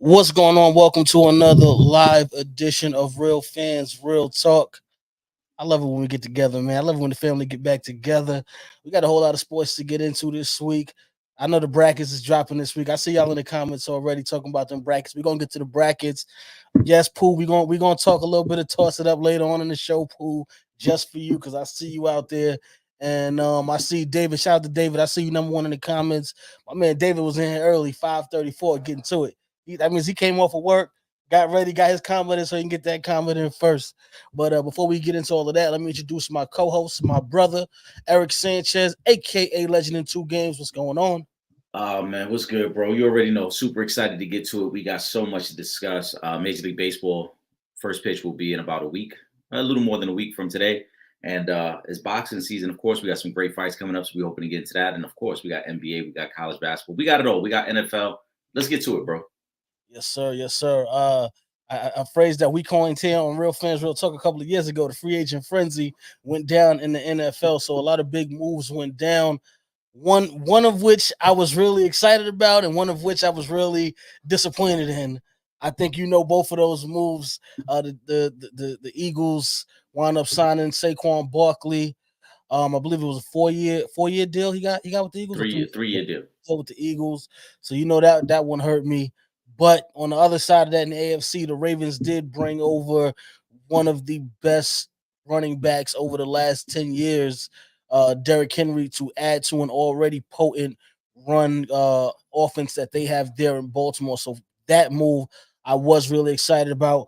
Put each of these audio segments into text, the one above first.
What's going on? Welcome to another live edition of Real Fans Real Talk. I love it when we get together, man. I love it when the family get back together. We got a whole lot of sports to get into this week. I know the brackets is dropping this week. I see y'all in the comments already talking about them brackets. We're gonna get to the brackets. Yes, Pooh, we're gonna talk a little bit of toss it up later on in the show, Pooh, just for you, because I see you out there. And I see David. Shout out to David. I see you number one in the comments. My man David was in here early, 5:34, getting to it. That means he came off of work, got ready, got his comment in so he can get that comment in first. But before we get into all of that, let me introduce my co-host, my brother, Eric Sanchez, aka Legend in Two Games. What's going on? Oh man, what's good, bro? You already know. Super excited to get to it. We got so much to discuss. Major League Baseball first pitch will be in about a week, a little more than a week from today. And it's boxing season. Of course, we got some great fights coming up, so we're hoping to get into that. And of course, we got NBA, we got college basketball, we got it all. We got NFL. Let's get to it, bro. Yes, sir. Yes, sir. A phrase that we coined here on Real Fans Real Talk a couple of years ago, the free agent frenzy went down in the NFL. So a lot of big moves went down. One of which I was really excited about, and one of which I was really disappointed in. I think you know both of those moves. The Eagles wound up signing Saquon Barkley. I believe it was a four year deal he got with the Eagles. Or Three year deal. deal with the Eagles. So you know that one hurt me. But on the other side of that, in the AFC, the Ravens did bring over one of the best running backs over the last 10 years, Derrick Henry, to add to an already potent run offense that they have there in Baltimore. So that move I was really excited about.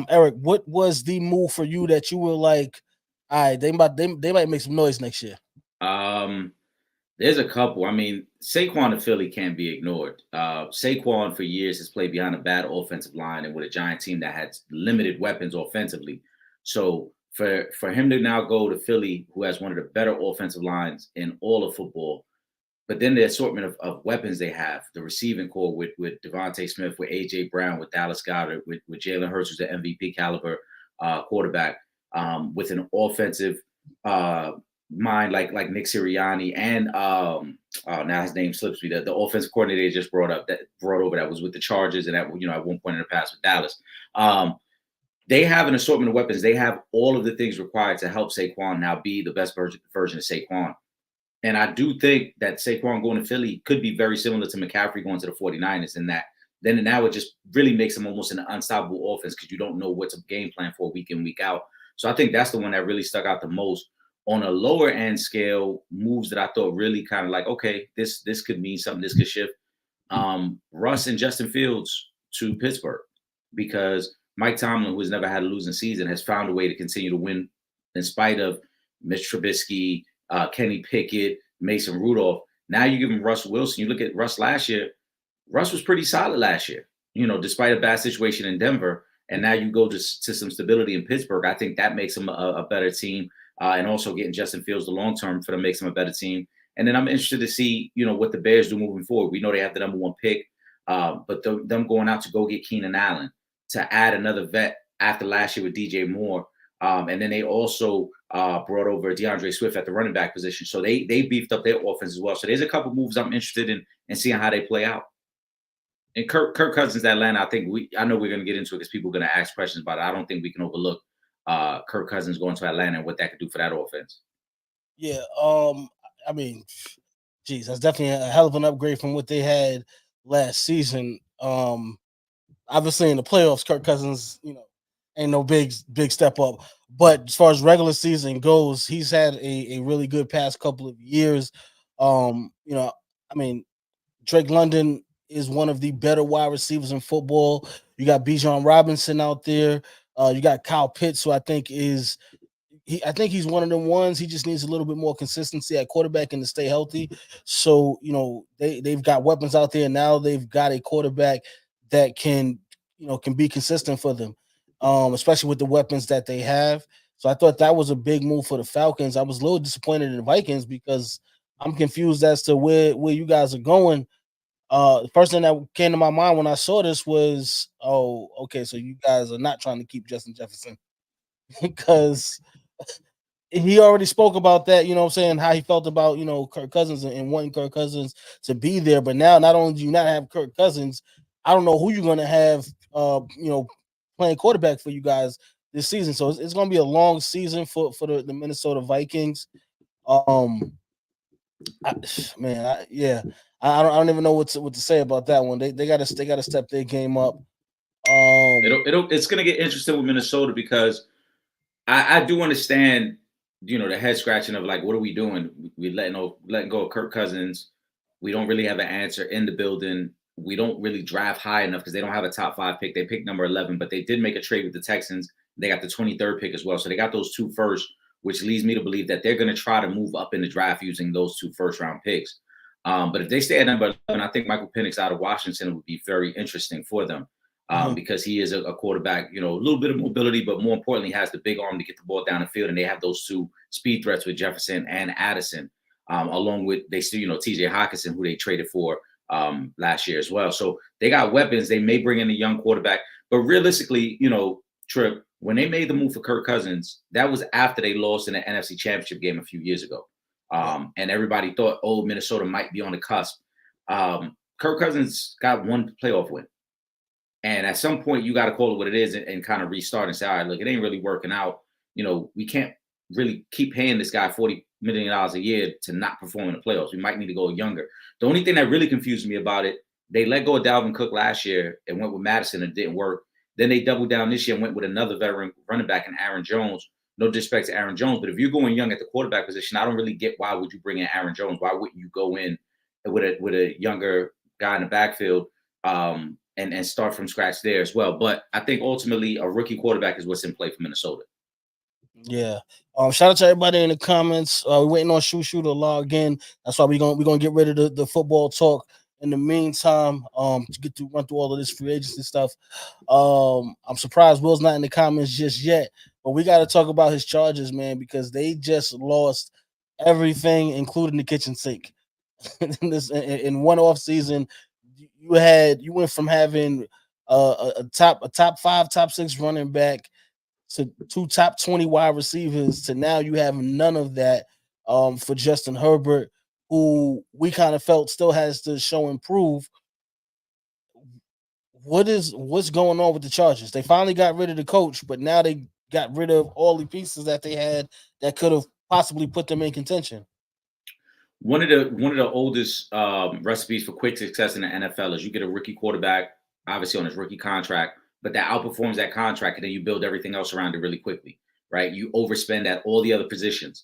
Eric, what was the move for you that you were like, all right, they might make some noise next year? Um, there's a couple. I mean, Saquon to Philly can't be ignored. Saquon for years has played behind a bad offensive line and with a giant team that had limited weapons offensively. So for him to now go to Philly, who has one of the better offensive lines in all of football, but then the assortment of weapons they have, the receiving core with Devontae Smith, with AJ Brown, with Dallas Goddard, with Jalen Hurts, who's an MVP caliber quarterback, with an offensive uh, mind like Nick Sirianni and now his name slips me. The offensive coordinator they just brought over that was with the Chargers and at one point in the past with Dallas. They have an assortment of weapons. They have all of the things required to help Saquon now be the best version of Saquon. And I do think that Saquon going to Philly could be very similar to McCaffrey going to the 49ers in that then now it just really makes him almost an unstoppable offense because you don't know what's a game plan for week in, week out. So I think that's the one that really stuck out the most. On a lower end scale, moves that I thought really kind of like, okay, this could mean something, this could shift. Russ and Justin Fields to Pittsburgh because Mike Tomlin, who has never had a losing season, has found a way to continue to win in spite of Mitch Trubisky, Kenny Pickett, Mason Rudolph. Now you give him Russ Wilson. You look at Russ last year. Russ was pretty solid last year, despite a bad situation in Denver. And now you go to some stability in Pittsburgh. I think that makes him a better team. And also getting Justin Fields the long term for them makes them a better team. And then I'm interested to see, what the Bears do moving forward. We know they have the number one pick, but them going out to go get Keenan Allen to add another vet after last year with DJ Moore. And then they also brought over DeAndre Swift at the running back position. So they beefed up their offense as well. So there's a couple moves I'm interested in and seeing how they play out. And Kirk Cousins to Atlanta, I know we're going to get into it because people are going to ask questions about it. I don't think we can overlook Kirk Cousins going to Atlanta and what that could do for that offense. Yeah, I mean, geez, that's definitely a hell of an upgrade from what they had last season. Obviously in the playoffs, Kirk Cousins, ain't no big step up. But as far as regular season goes, he's had a really good past couple of years. I mean, Drake London is one of the better wide receivers in football. You got Bijan Robinson out there. You got Kyle Pitts, who I think he's one of them ones. He just needs a little bit more consistency at quarterback and to stay healthy. So, they've got weapons out there. Now they've got a quarterback that can be consistent for them, especially with the weapons that they have. So I thought that was a big move for the Falcons. I was a little disappointed in the Vikings because I'm confused as to where you guys are going. The first thing that came to my mind when I saw this was, oh, okay, so you guys are not trying to keep Justin Jefferson because he already spoke about that, what I'm saying, how he felt about, Kirk Cousins and wanting Kirk Cousins to be there. But now not only do you not have Kirk Cousins, I don't know who you're gonna have, playing quarterback for you guys this season. So it's gonna be a long season for the Minnesota Vikings. Um, I, man, yeah, I don't even know what to say about that one. They gotta step their game up. Um, It's gonna get interesting with Minnesota because I do understand, the head scratching of like, what are we doing? We letting go of Kirk Cousins. We don't really have an answer in the building. We don't really draft high enough because they don't have a top 5 pick. They picked number 11, but they did make a trade with the Texans. They got the 23rd pick as well. So they got those 2 first, which leads me to believe that they're going to try to move up in the draft using those 2 first round picks. But if they stay at number 11, I think Michael Penix out of Washington would be very interesting for them. Because he is a quarterback, a little bit of mobility, but more importantly, has the big arm to get the ball down the field. And they have those 2 speed threats with Jefferson and Addison, along with they still, TJ Hawkinson, who they traded for last year as well. So they got weapons. They may bring in a young quarterback, but realistically, Trip, when they made the move for Kirk Cousins, that was after they lost in the NFC Championship game a few years ago. And everybody thought, Minnesota might be on the cusp. Kirk Cousins got 1 playoff win. And at some point, you got to call it what it is and kind of restart and say, all right, look, it ain't really working out. We can't really keep paying this guy $40 million a year to not perform in the playoffs. We might need to go younger. The only thing that really confused me about it, they let go of Dalvin Cook last year and went with Madison and it didn't work. Then they doubled down this year and went with another veteran running back in Aaron Jones. No disrespect to Aaron Jones, but if you're going young at the quarterback position, I don't really get why would you bring in Aaron Jones? Why wouldn't you go in with a younger guy in the backfield? And start from scratch there as well. But I think ultimately a rookie quarterback is what's in play for Minnesota. Yeah. Shout out to everybody in the comments. We're waiting on Shoo to log in. That's why we're gonna get rid of the football talk in the meantime. To get to run through all of this free agency stuff. I'm surprised Will's not in the comments just yet, but we got to talk about his Chargers, man, because they just lost everything, including the kitchen sink. in one off season, you went from having a top 5, top 6 running back to 2 top 20 wide receivers to now you have none of that for Justin Herbert, who we kind of felt still has to show improve. What's going on with the Chargers? They finally got rid of the coach, but now they got rid of all the pieces that they had that could have possibly put them in contention. One of the oldest recipes for quick success in the NFL is you get a rookie quarterback, obviously on his rookie contract, but that outperforms that contract, and then you build everything else around it really quickly, right? You overspend at all the other positions.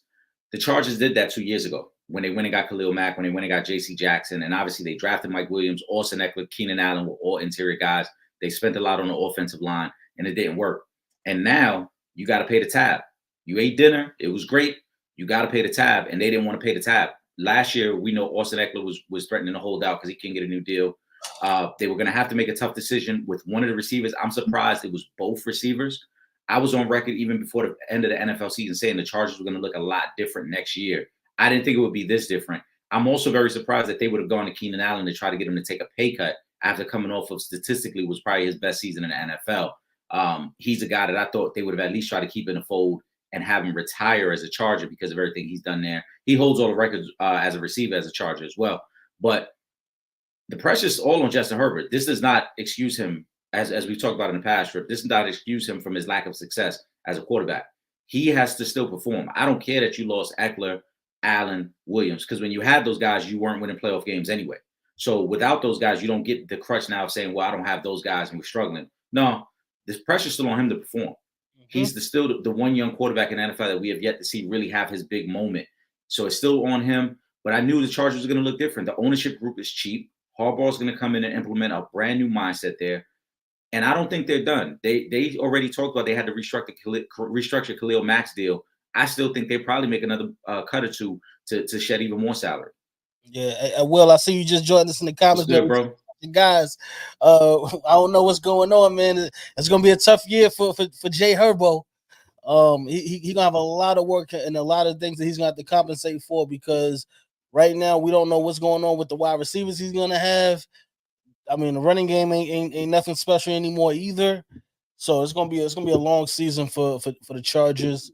The Chargers did that 2 years ago when they went and got Khalil Mack, when they went and got J.C. Jackson, and obviously they drafted Mike Williams, Austin Eckler, Keenan Allen were all interior guys. They spent a lot on the offensive line, and it didn't work. And now you got to pay the tab. You ate dinner. It was great. You got to pay the tab, and they didn't want to pay the tab. Last year, we know Austin Eckler was threatening to hold out because he couldn't get a new deal. They were going to have to make a tough decision with one of the receivers. I'm surprised it was both receivers. I was on record even before the end of the NFL season saying the Chargers were going to look a lot different next year. I didn't think it would be this different. I'm also very surprised that they would have gone to Keenan Allen to try to get him to take a pay cut after coming off of statistically was probably his best season in the NFL. He's a guy that I thought they would have at least tried to keep in the fold and have him retire as a Charger because of everything he's done there. He holds all the records as a receiver as a Charger as well. But the pressure's all on Justin Herbert. This does not excuse him, as we've talked about in the past, Rip. This does not excuse him from his lack of success as a quarterback. He has to still perform. I don't care that you lost Eckler, Allen, Williams, because when you had those guys, you weren't winning playoff games anyway. So without those guys, you don't get the crutch now of saying, well, I don't have those guys and we're struggling. No, the pressure's still on him to perform. He's still the one young quarterback in the NFL that we have yet to see really have his big moment. So it's still on him. But I knew the Chargers were going to look different. The ownership group is cheap. Harbaugh's going to come in and implement a brand new mindset there. And I don't think they're done. They already talked about they had to restructure Khalil Mack's deal. I still think they probably make another cut or two to shed even more salary. Yeah, Will, I see you just joined us in the comments, good, bro. Guys, I don't know what's going on, man. It's gonna be a tough year for Jay Herbo. He gonna have a lot of work and a lot of things that he's gonna have to compensate for because right now we don't know what's going on with the wide receivers he's gonna have. I mean, the running game ain't nothing special anymore either. So it's gonna be a long season for the Chargers.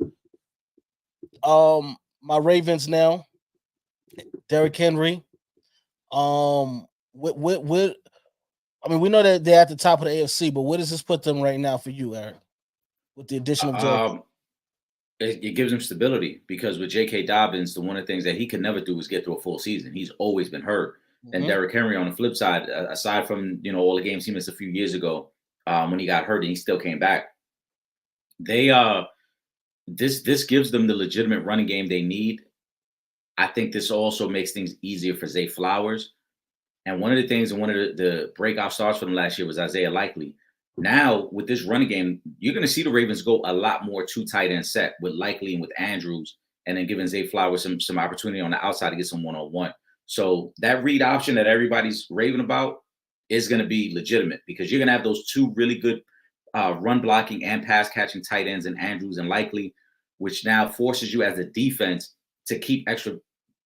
My Ravens now, Derrick Henry. What I mean, we know that they're at the top of the AFC, but where does this put them right now for you, Eric? With the addition of Joe? Um, it gives him stability because with J.K. Dobbins, the one of the things that he could never do was get through a full season. He's always been hurt. And Mm-hmm. Derrick Henry, on the flip side, aside from all the games he missed a few years ago when he got hurt and he still came back, they this gives them the legitimate running game they need. I think this also makes things easier for Zay Flowers. And one of the things and one of the breakout stars for them last year was Isaiah Likely. Now, with this running game, you're going to see the Ravens go a lot more two tight end set with Likely and with Andrews, and then giving Zay Flowers some opportunity on the outside to get some one-on-one. So that read option that everybody's raving about is going to be legitimate because you're going to have those two really good run blocking and pass catching tight ends in Andrews and Likely, which now forces you as a defense to keep extra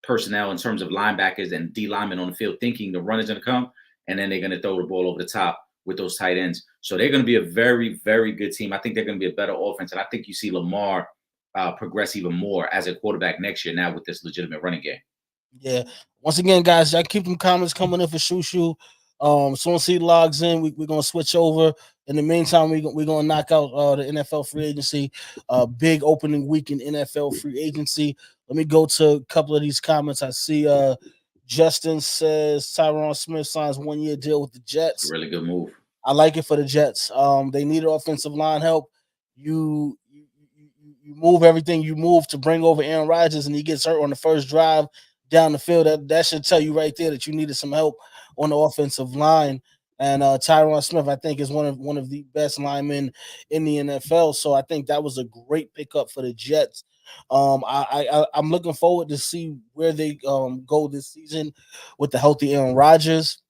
personnel in terms of linebackers and D linemen on the field, thinking the run is going to come, and then they're going to throw the ball over the top with those tight ends. So they're going to be a very, very good team. I think they're going to be a better offense, and I think you see Lamar progress even more as a quarterback next year now with this legitimate running game. Yeah. Once again, guys, y'all keep them comments coming in for Shoo. As soon as he logs in, we're gonna switch over. In the meantime, we're gonna knock out the NFL free agency. Big opening week in NFL free agency. Let me go to a couple of these comments. I see Justin says Tyron Smith signs 1 year deal with the Jets. Really good move. I like it for the Jets. They needed offensive line help. You move everything you move to bring over Aaron Rodgers, and he gets hurt on the first drive down the field. That should tell you right there that you needed some help on the offensive line. And Tyron Smith, I think, is one of the best linemen in the NFL. So I think that was a great pickup for the Jets. I'm looking forward to see where they go this season with the healthy Aaron Rodgers.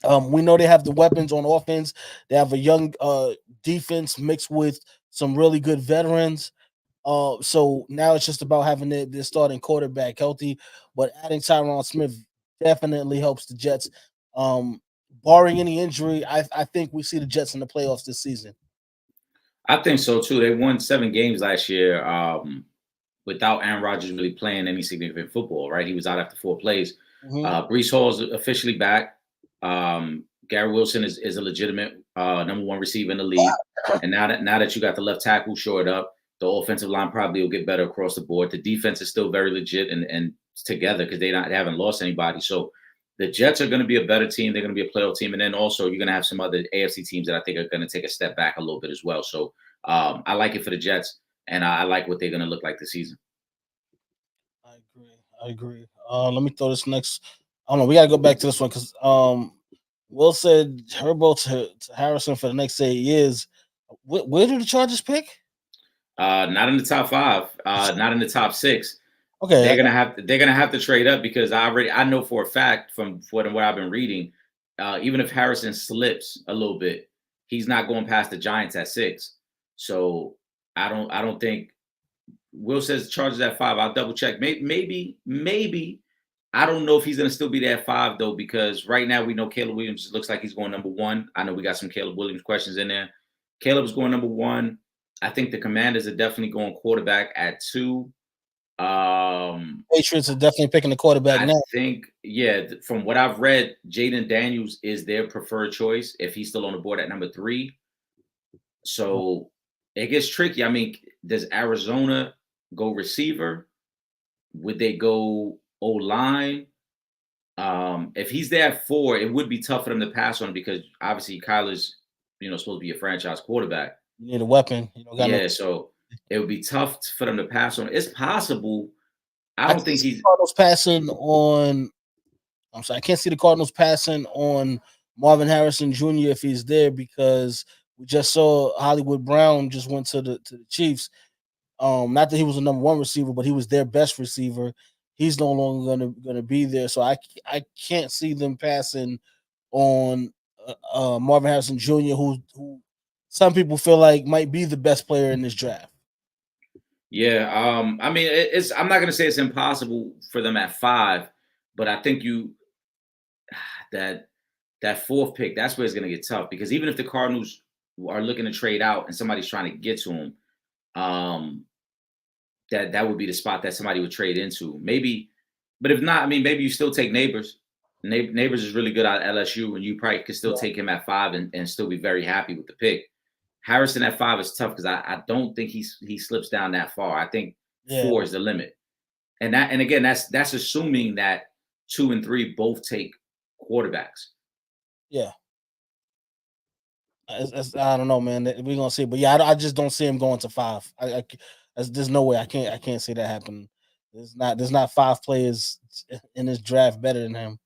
We know they have the weapons on offense. They have a young defense mixed with some really good veterans. So now it's just about having their starting quarterback healthy. But adding Tyron Smith definitely helps the Jets. Barring any injury, I think we see the Jets in the playoffs this season. I think so too. They won 7 games last year without Aaron Rodgers really playing any significant football. Right, he was out after 4 plays. Mm-hmm. Brees Hall is officially back. Gary Wilson is a legitimate number 1 receiver in the league. And now that you got the left tackle shored up, the offensive line probably will get better across the board. The defense is still very legit and together because they haven't lost anybody. So the Jets are going to be a better team. They're going to be a playoff team. And then also you're going to have some other AFC teams that I think are going to take a step back a little bit as well. So I like it for the Jets, and I like what they're going to look like this season. I agree. Let me throw this next. I don't know. We got to go back to this one because Will said Herbo to Harrison for the next 8 years. Where do the Chargers pick? Not in the top 5. Not in the top 6. Okay, they're gonna have to trade up because I know for a fact from what I've been reading, even if Harrison slips a little bit, he's not going past the Giants at 6. So I don't think Will says Chargers at 5. I'll double check. Maybe. I don't know if he's gonna still be there at 5 though, because right now we know Caleb Williams looks like he's going number 1. I know we got some Caleb Williams questions in there. Caleb's going number 1. I think the Commanders are definitely going quarterback at 2. Patriots are definitely picking the quarterback now. I think, from what I've read, Jaden Daniels is their preferred choice if he's still on the board at number 3. So it gets tricky. I mean, does Arizona go receiver? Would they go O-line? If he's there at 4, it would be tough for them to pass on him because obviously Kyler's, supposed to be a franchise quarterback. You need a weapon. So it would be tough for them to pass on. It's possible. I don't think he's Cardinals passing on. I'm sorry, I can't see the Cardinals passing on Marvin Harrison Jr. if he's there because we just saw Hollywood Brown just went to the Chiefs. Not that he was a number 1 receiver, but he was their best receiver. He's no longer gonna be there, so I can't see them passing on Marvin Harrison Jr., who some people feel like might be the best player in this draft. Yeah, I mean, I'm not going to say it's impossible for them at 5, but I think that 4th pick, that's where it's going to get tough because even if the Cardinals are looking to trade out and somebody's trying to get to him, that would be the spot that somebody would trade into. Maybe, but if not, I mean, maybe you still take Neighbors. Neighbors is really good at LSU, and you probably could still Yeah. take him at 5 and still be very happy with the pick. Harrison at 5 is tough because I don't think he slips down that far. I think Yeah. 4 is the limit. And again, that's assuming that 2 and 3 both take quarterbacks. Yeah. I don't know, man. We're gonna see, but yeah, I just don't see him going to 5. There's no way. I can't see that happen. There's not 5 players in this draft better than him.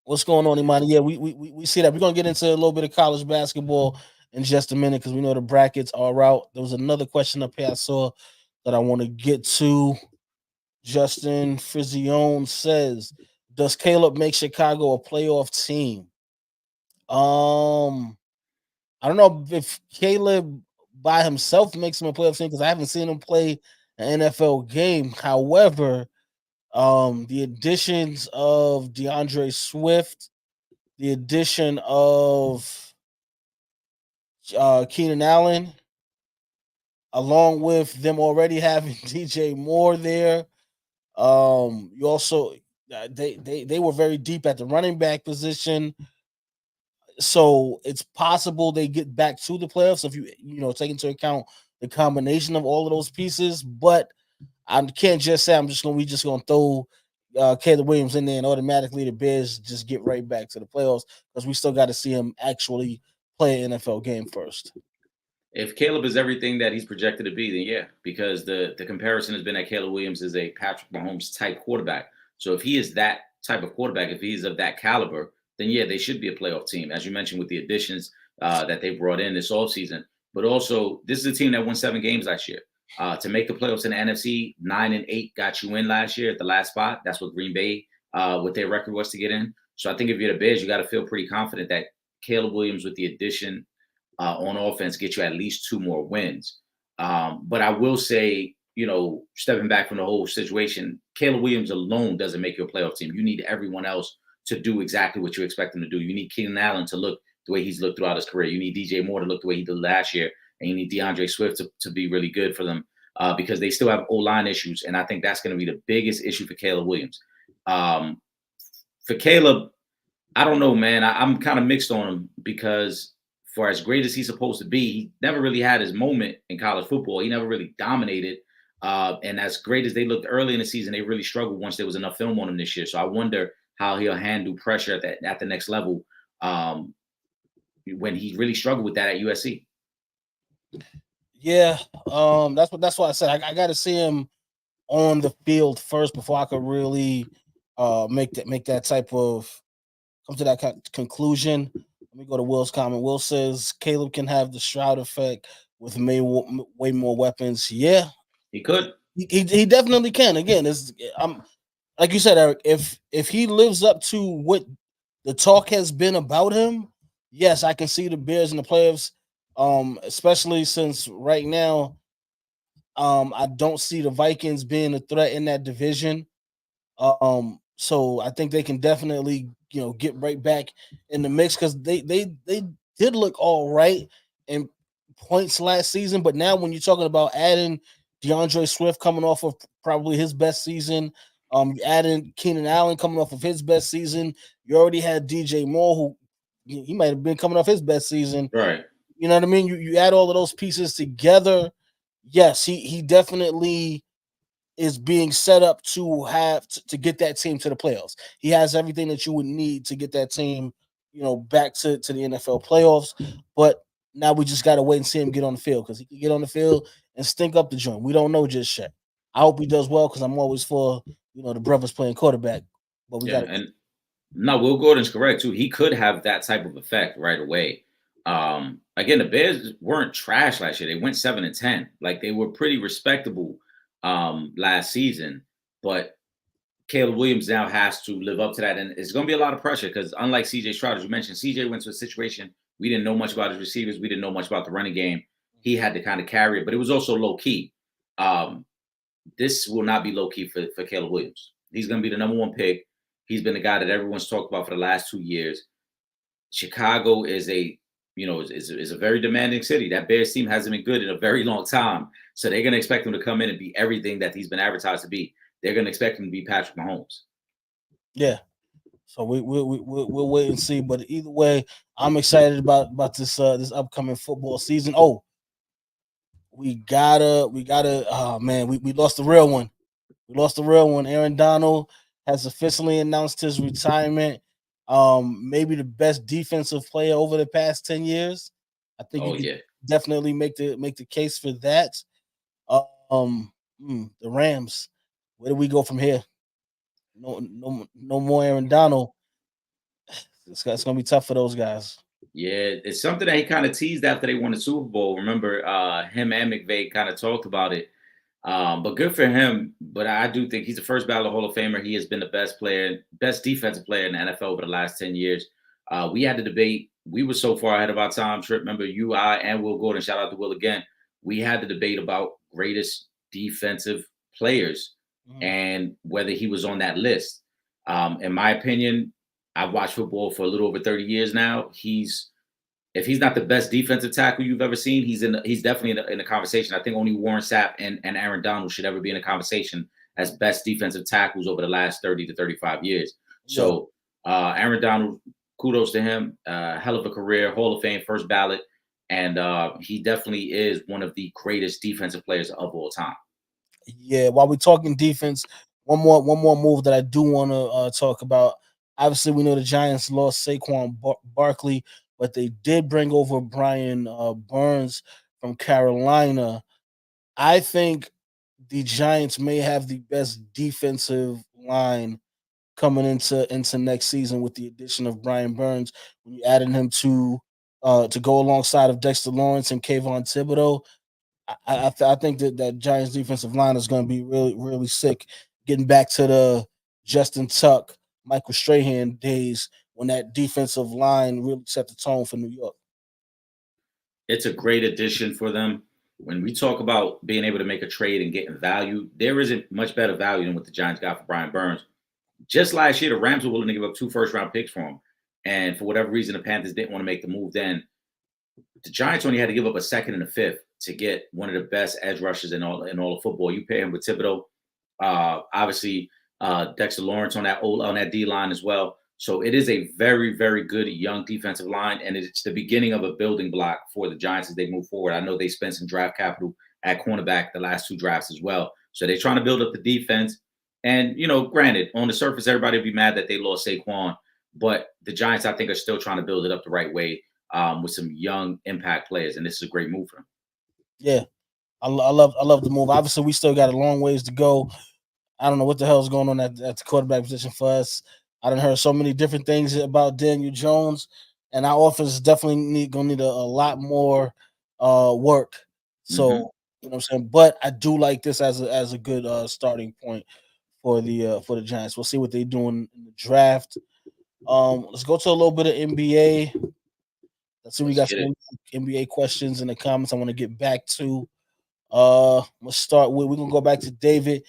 What's going on, Imani? Yeah, we see that. We're gonna get into a little bit of college basketball in just a minute because we know the brackets are out. There was another question up here I saw that I want to get to. Justin Frizione says, "Does Caleb make Chicago a playoff team?" I don't know if Caleb by himself makes him a playoff team because I haven't seen him play an NFL game. However, the additions of DeAndre Swift, the addition of Keenan Allen, along with them already having DJ Moore there. You also they were very deep at the running back position, so it's possible they get back to the playoffs if you know take into account the combination of all of those pieces. But I can't just say we just gonna throw Caleb Williams in there and automatically the Bears just get right back to the playoffs because we still got to see him actually play an NFL game first. If Caleb is everything that he's projected to be, then yeah, because the comparison has been that Caleb Williams is a Patrick Mahomes type quarterback. So if he is that type of quarterback, if he's of that caliber, then yeah, they should be a playoff team, as you mentioned with the additions that they brought in this offseason. But also, this is a team that won 7 games last year. To make the playoffs in the NFC, 9-8 got you in last year at the last spot. That's what Green Bay, what their record was to get in. So I think if you're the Bears, you got to feel pretty confident that Caleb Williams, with the addition on offense, get you at least 2 more wins. But I will say, stepping back from the whole situation, Caleb Williams alone doesn't make you a playoff team. You need everyone else to do exactly what you expect them to do. You need Keenan Allen to look the way he's looked throughout his career. You need DJ Moore to look the way he did last year. And you need DeAndre Swift to be really good for them because they still have O-line issues. And I think that's going to be the biggest issue for Caleb Williams. For Caleb, I don't know, man. I'm kind of mixed on him because for as great as he's supposed to be, he never really had his moment in college football. He never really dominated. And as great as they looked early in the season, they really struggled once there was enough film on him this year. So I wonder how he'll handle pressure at the next level when he really struggled with that at USC. Yeah, that's what I said. I got to see him on the field first before I could really make that type of come to that conclusion. Let me go to Will's comment. Will says Caleb can have the Stroud effect with way more weapons. Yeah, he could. He definitely can. Again, I'm like you said, Eric. If he lives up to what the talk has been about him, yes, I can see the Bears in the playoffs. Especially since right now, I don't see the Vikings being a threat in that division. So I think they can definitely, get right back in the mix because they did look all right in points last season. But now when you're talking about adding DeAndre Swift coming off of probably his best season, adding Keenan Allen coming off of his best season, you already had DJ Moore who he might have been coming off his best season. Right. You know what I mean? You add all of those pieces together. Yes, he definitely is being set up to have to get that team to the playoffs. He has everything that you would need to get that team, back to the NFL playoffs. But now we just got to wait and see him get on the field because he can get on the field and stink up the joint. We don't know just yet. I hope he does well because I'm always for the brothers playing quarterback. But we got to. And no, Will Gordon's correct too. He could have that type of effect right away. Again, the Bears weren't trash last year. They went 7-10. Like they were pretty respectable last season. But Caleb Williams now has to live up to that. And it's going to be a lot of pressure because unlike CJ Stroud, as you mentioned, CJ went to a situation we didn't know much about his receivers. We didn't know much about the running game. He had to kind of carry it, but it was also low key. This will not be low key for Caleb Williams. He's going to be the number 1 pick. He's been the guy that everyone's talked about for the last 2 years. Chicago is a very demanding city. That Bears team hasn't been good in a very long time. So they're going to expect him to come in and be everything that he's been advertised to be. They're going to expect him to be Patrick Mahomes. Yeah. So we'll wait and see. But either way, I'm excited about this upcoming football season. Oh, we gotta. Oh man, we lost the real one. We lost the real one. Aaron Donald has officially announced his retirement. Maybe the best defensive player over the past 10 years. I think you Oh could yeah. definitely make the case for that. The Rams. Where do we go from here? No more Aaron Donald. It's gonna be tough for those guys. Yeah, it's something that he kind of teased after they won the Super Bowl. Remember, him and McVay kind of talked about it. But good for him. But I do think he's the first ballot Hall of Famer. He has been the best player, best defensive player in the NFL over the last 10 years. We had the debate. We were so far ahead of our time. Trip, remember you, I, and Will Gordon. Shout out to Will again. We had the debate about greatest defensive players Mhm. and whether he was on that list. In my opinion, I've watched football for a little over 30 years now. If he's not the best defensive tackle you've ever seen, he's definitely in the conversation. I think only Warren Sapp and Aaron Donald should ever be in a conversation as best defensive tackles over the last 30 to 35 years. Yeah. So Aaron Donald, kudos to him. Hell of a career, Hall of Fame, first ballot. And he definitely is one of the greatest defensive players of all time. Yeah, while we're talking defense, one more move that I do want to talk about. Obviously, we know the Giants lost Saquon Barkley, but they did bring over Brian Burns from Carolina. I think the Giants may have the best defensive line coming into next season with the addition of Brian Burns. When you added him to go alongside of Dexter Lawrence and Kayvon Thibodeau, I think that Giants defensive line is going to be really sick. Getting back to the Justin Tuck, Michael Strahan days when that defensive line really set the tone for New York. It's a great addition for them. When we talk about being able to make a trade and getting value, there isn't much better value than what the Giants got for Brian Burns. Just last year, the Rams were willing to give up 2 first-round picks for him. And for whatever reason, the Panthers didn't want to make the move then. The Giants only had to give up a second and a fifth to get one of the best edge rushers in all of football. You pair him with Thibodeau, obviously Dexter Lawrence on that D line as well. So it is a very, very good young defensive line, and it's the beginning of a building block for the Giants as they move forward. I know they spent some draft capital at cornerback the last 2 drafts as well. So they're trying to build up the defense. And, granted, on the surface, everybody will be mad that they lost Saquon, but the Giants, I think, are still trying to build it up the right way with some young impact players, and this is a great move for them. Yeah, I love the move. Obviously, we still got a long ways to go. I don't know what the hell is going on at the quarterback position for us. I done heard so many different things about Daniel Jones, and our offense is definitely gonna need a lot more work. So Mm-hmm. you know what I'm saying. But I do like this as a good starting point for the Giants. We'll see what they do in the draft. Let's go to a little bit of NBA. Let's see, we Let's got get it. some NBA questions in the comments. I want to get back to. Let's start with. We're gonna go back to David.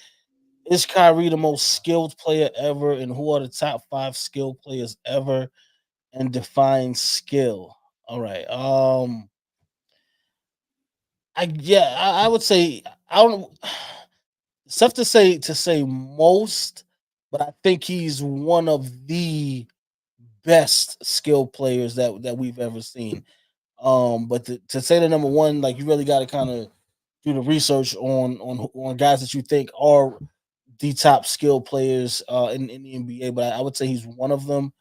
Is Kyrie the most skilled player ever, and who are the top 5 skilled players ever? And define skill. All right. I would say I don't. It's tough to say most, but I think he's one of the best skilled players that we've ever seen. But to say the number one, like you really got to kind of do the research on guys that you think are the top skilled players in the NBA. But I would say he's one of them.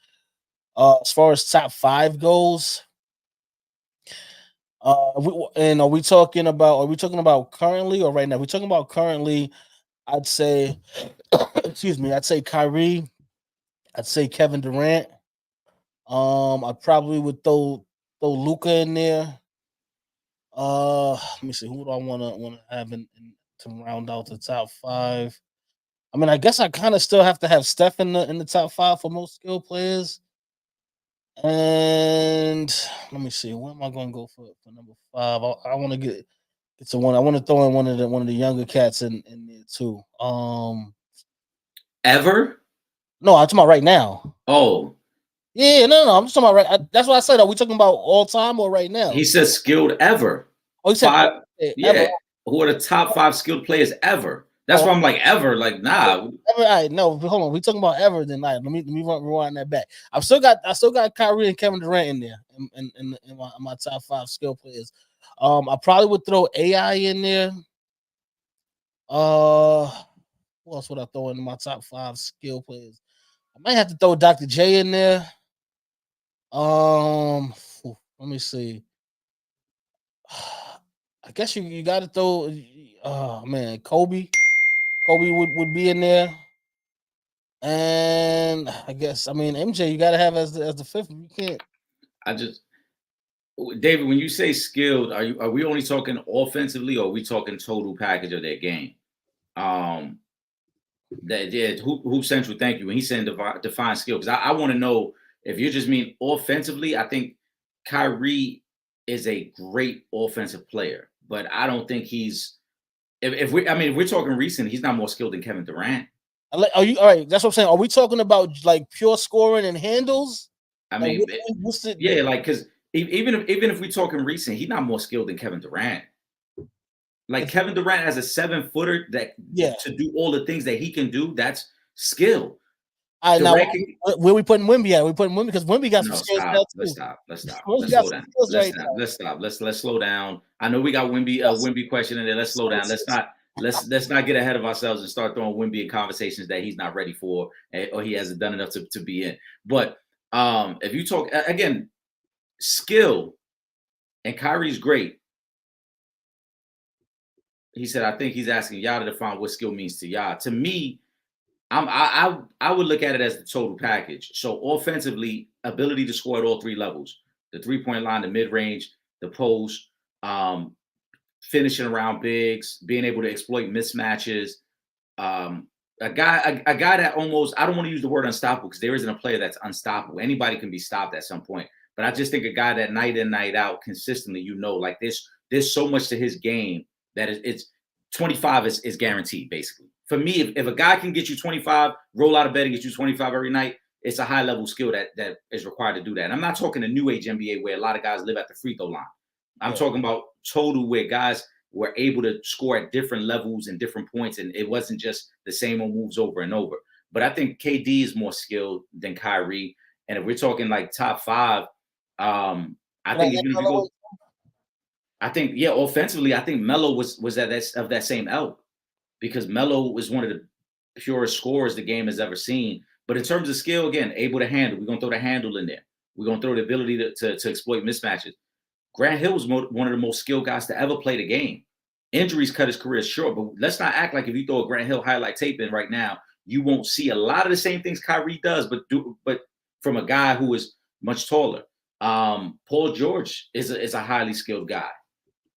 As far as top 5 goes, and are we talking about currently or right now? We're talking about currently. I'd say, excuse me. I'd say Kyrie. I'd say Kevin Durant. I probably would throw Luca in there. Let me see. Who do I want to have to round out the top 5? I mean, I guess I kind of still have to have Steph in the top 5 for most skilled players. And let me see. Where am I going to go for number 5? I want to get to one. I want to throw in one of the younger cats in there too. Ever? No, I'm talking about right now. Oh, Yeah, no. I'm just talking about right. That's what I said. Are we talking about all time or right he now? says skilled ever. Oh, you said Five. ever. Yeah. Who are the top 5 skilled players ever? That's why I'm like ever. Like, nah. Ever, all right, no, hold on. We talking about ever? Then let me rewind that back. I still got Kyrie and Kevin Durant in there in my top 5 skill players. I probably would throw AI in there. Who else would I throw in my top 5 skill players? I might have to throw Dr. J in there. Let me see. I guess you got to throw. Oh man, Kobe. Kobe would be in there, and I guess MJ. You got to have as the fifth. You can't. I just David, when you say skilled, are we only talking offensively, or are we talking total package of their game? That Hoop Central, thank you. When he's saying define skill, because I want to know if you just mean offensively. I think Kyrie is a great offensive player, but I don't think he's. If we're talking recent, he's not more skilled than Kevin Durant. Are you all right? That's what I'm saying. Are we talking about like pure scoring and handles? I mean, yeah, like because even if we're talking recent, he's not more skilled than Kevin Durant. Like Kevin Durant has a 7-footer that to do all the things that he can do. That's skill. All right, now where we putting Wemby at? We putting Wemby because Wemby got some skills. Let's stop. Let's slow down. Let's stop. Let's slow down. I know we got Wemby question in there. Let's slow down. Let's not get ahead of ourselves and start throwing Wemby in conversations that he's not ready for or he hasn't done enough to be in. But if you talk again, skill, and Kyrie's great. He said, I think he's asking y'all to define what skill means to y'all. To me, I would look at it as the total package. So offensively, ability to score at all 3 levels: the 3-point line, the mid range, the post, finishing around bigs, being able to exploit mismatches. A guy that almost, I don't want to use the word unstoppable because there isn't a player that's unstoppable. Anybody can be stopped at some point. But I just think a guy that night in, night out, consistently, like there's so much to his game that it's 25 is guaranteed, basically. For me, if a guy can get you 25, roll out of bed and get you 25 every night, it's a high level skill that is required to do that. And I'm not talking a new age NBA where a lot of guys live at the free throw line. I'm talking about total where guys were able to score at different levels and different points, and it wasn't just the same old moves over and over. But I think KD is more skilled than Kyrie. And if we're talking like top 5, I think if you go, offensively, I think Melo was of that same ilk, because Melo was one of the purest scorers the game has ever seen. But in terms of skill, again, able to handle, we're gonna throw the handle in there. We're gonna throw the ability to exploit mismatches. Grant Hill was one of the most skilled guys to ever play the game. Injuries cut his career short, but let's not act like if you throw a Grant Hill highlight tape in right now, you won't see a lot of the same things Kyrie does, but from a guy who is much taller. Paul George is a highly skilled guy.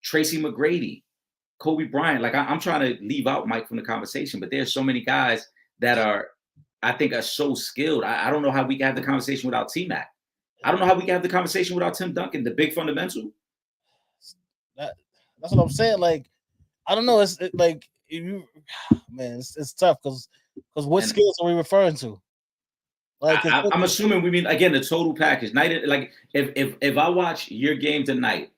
Tracy McGrady, Kobe Bryant. Like I'm trying to leave out Mike from the conversation, but there's so many guys that I think are so skilled. I don't know how we can have the conversation without T-Mac. I don't know how we can have the conversation without Tim Duncan, the big fundamental. That's what I'm saying. Like, I don't know. It's tough because what skills are we referring to? Like, I'm assuming we mean, again, the total package. Like if I watch your game tonight,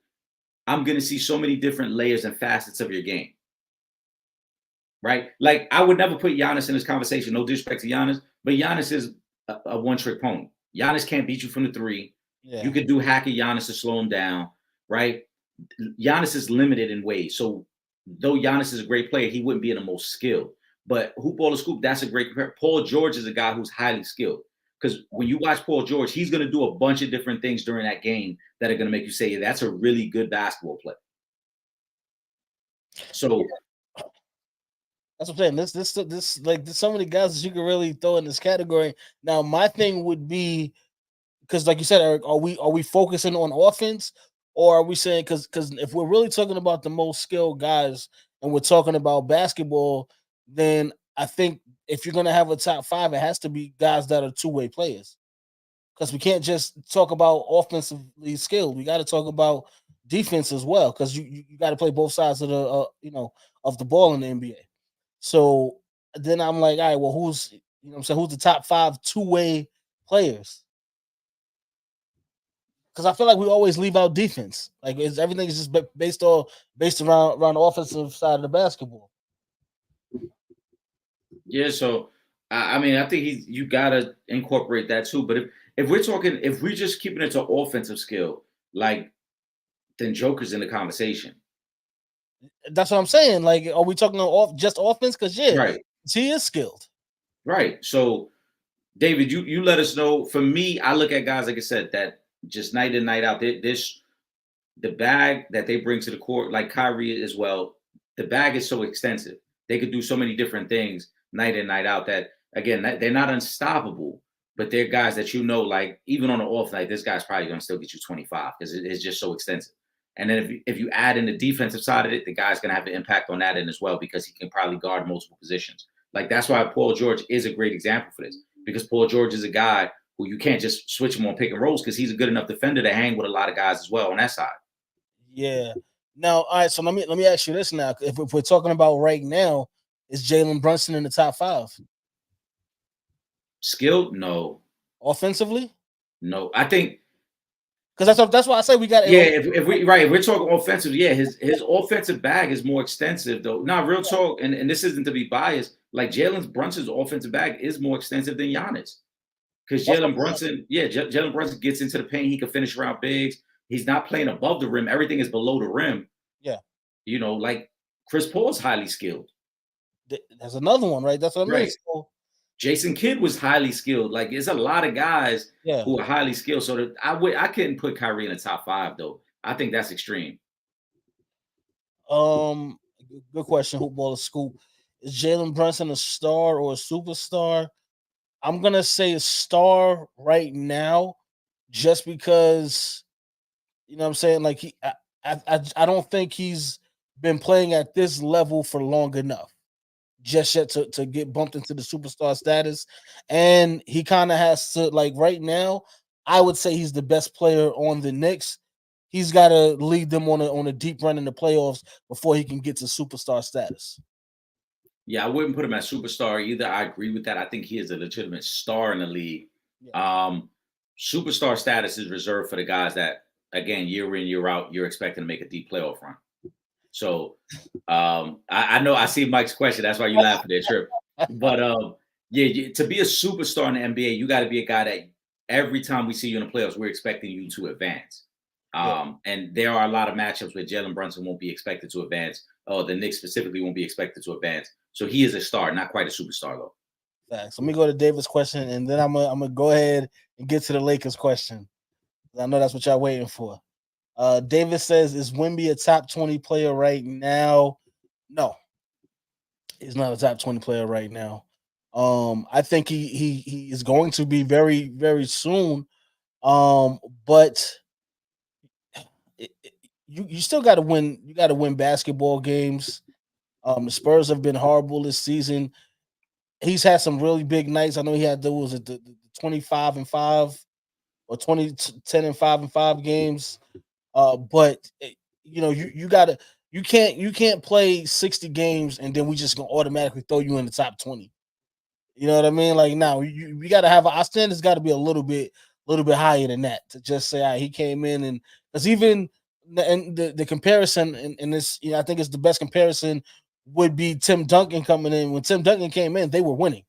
I'm gonna see so many different layers and facets of your game. Right? Like, I would never put Giannis in this conversation. No disrespect to Giannis, but Giannis is a one-trick pony. Giannis can't beat you from the 3. Yeah. You could do hack at Giannis to slow him down, right? Giannis is limited in ways. So though Giannis is a great player, he wouldn't be in the most skilled. But hoop ball or scoop, that's a great compare. Paul George is a guy who's highly skilled. Because when you watch Paul George, he's going to do a bunch of different things during that game that are going to make you say, yeah, that's a really good basketball player. So that's what I'm saying. This like there's so many guys that you can really throw in this category. Now, my thing would be, because like you said, Eric, are we focusing on offense, or are we saying because if we're really talking about the most skilled guys and we're talking about basketball, then I think if you're gonna have a top 5, it has to be guys that are two-way players. Because we can't just talk about offensively skilled. We got to talk about defense as well. Because you got to play both sides of the of the ball in the NBA. So then I'm like, all right, well, who's who's the top 5 two-way players? Because I feel like we always leave out defense. Like everything is just based around the offensive side of the basketball. Yeah, so I mean, I think you gotta incorporate that too. But if we're just keeping it to offensive skill, like then Joker's in the conversation, That's what I'm saying. Like, are we talking just offense? Because yeah, right? he is skilled. Right. So David, you let us know. For me, I look at guys like I said that just night in night out. This the bag that they bring to the court, like Kyrie as well. The bag is so extensive. They could do so many different things night in night out. That again, they're not unstoppable, but they're guys that like even on an off night, this guy's probably going to still get you 25 because it's just so extensive. And then if you add in the defensive side of it, the guy's going to have an impact on that end as well because he can probably guard multiple positions. Like that's why Paul George is a great example for this because Paul George is a guy who you can't just switch him on pick and rolls because he's a good enough defender to hang with a lot of guys as well on that side. Yeah. Now, all right. So let me ask you this now. If we're talking about right now, is Jalen Brunson in the top 5 Skilled? No, offensively? no. I think Because that's why I say we got. yeah. If we're talking offensive, yeah, his offensive bag is more extensive though. Not real talk, and this isn't to be biased. Like Jalen Brunson's offensive bag is more extensive than Giannis because That's what I'm saying. Jalen Brunson gets into the paint. He can finish around bigs. He's not playing above the rim. Everything is below the rim. Yeah. Like Chris Paul's highly skilled. There's another one, right? That's what I mean. Right. So, Jason Kidd was highly skilled. Like, it's a lot of guys yeah. who are highly skilled. So that I couldn't put Kyrie in the top 5 though. I think that's extreme. Good question. Hoopball Scoop. Is Jalen Brunson a star or a superstar? I'm gonna say a star right now, just because you know what I'm saying. Like I don't think he's been playing at this level for long enough just yet to get bumped into the superstar status, and he kind of has to like right now. I would say he's the best player on the Knicks. He's got to lead them on a deep run in the playoffs before he can get to superstar status. Yeah, I wouldn't put him as superstar either. I agree with that. I think he is a legitimate star in the league. Yeah. Superstar status is reserved for the guys that, again, year in, year out, you're expecting to make a deep playoff run. So I know I see Mike's question. That's why you laugh at that Trip. But yeah, to be a superstar in the NBA, you got to be a guy that every time we see you in the playoffs, we're expecting you to advance. And there are a lot of matchups where Jalen Brunson won't be expected to advance. Oh, the Knicks specifically won't be expected to advance. So he is a star, not quite a superstar though. Thanks. Let me go to David's question, and then I'm gonna go ahead and get to the Lakers question. I know that's what y'all waiting for. David says, "Is Wemby a top 20 player right now?" No, he's not a top 20 player right now. I think he is going to be very very soon. But you still got to win. You got to win basketball games. The Spurs have been horrible this season. He's had some really big nights. I know he had the 25-5 or 10-5 games. But you gotta you can't play 60 games and then we just gonna automatically throw you in the top 20. You know what I mean? Like now we gotta have our standards got to be a little bit higher than that to just say he came in, and because even and the comparison in this, I think it's the best comparison would be Tim Duncan coming in. When Tim Duncan came in, they were winning.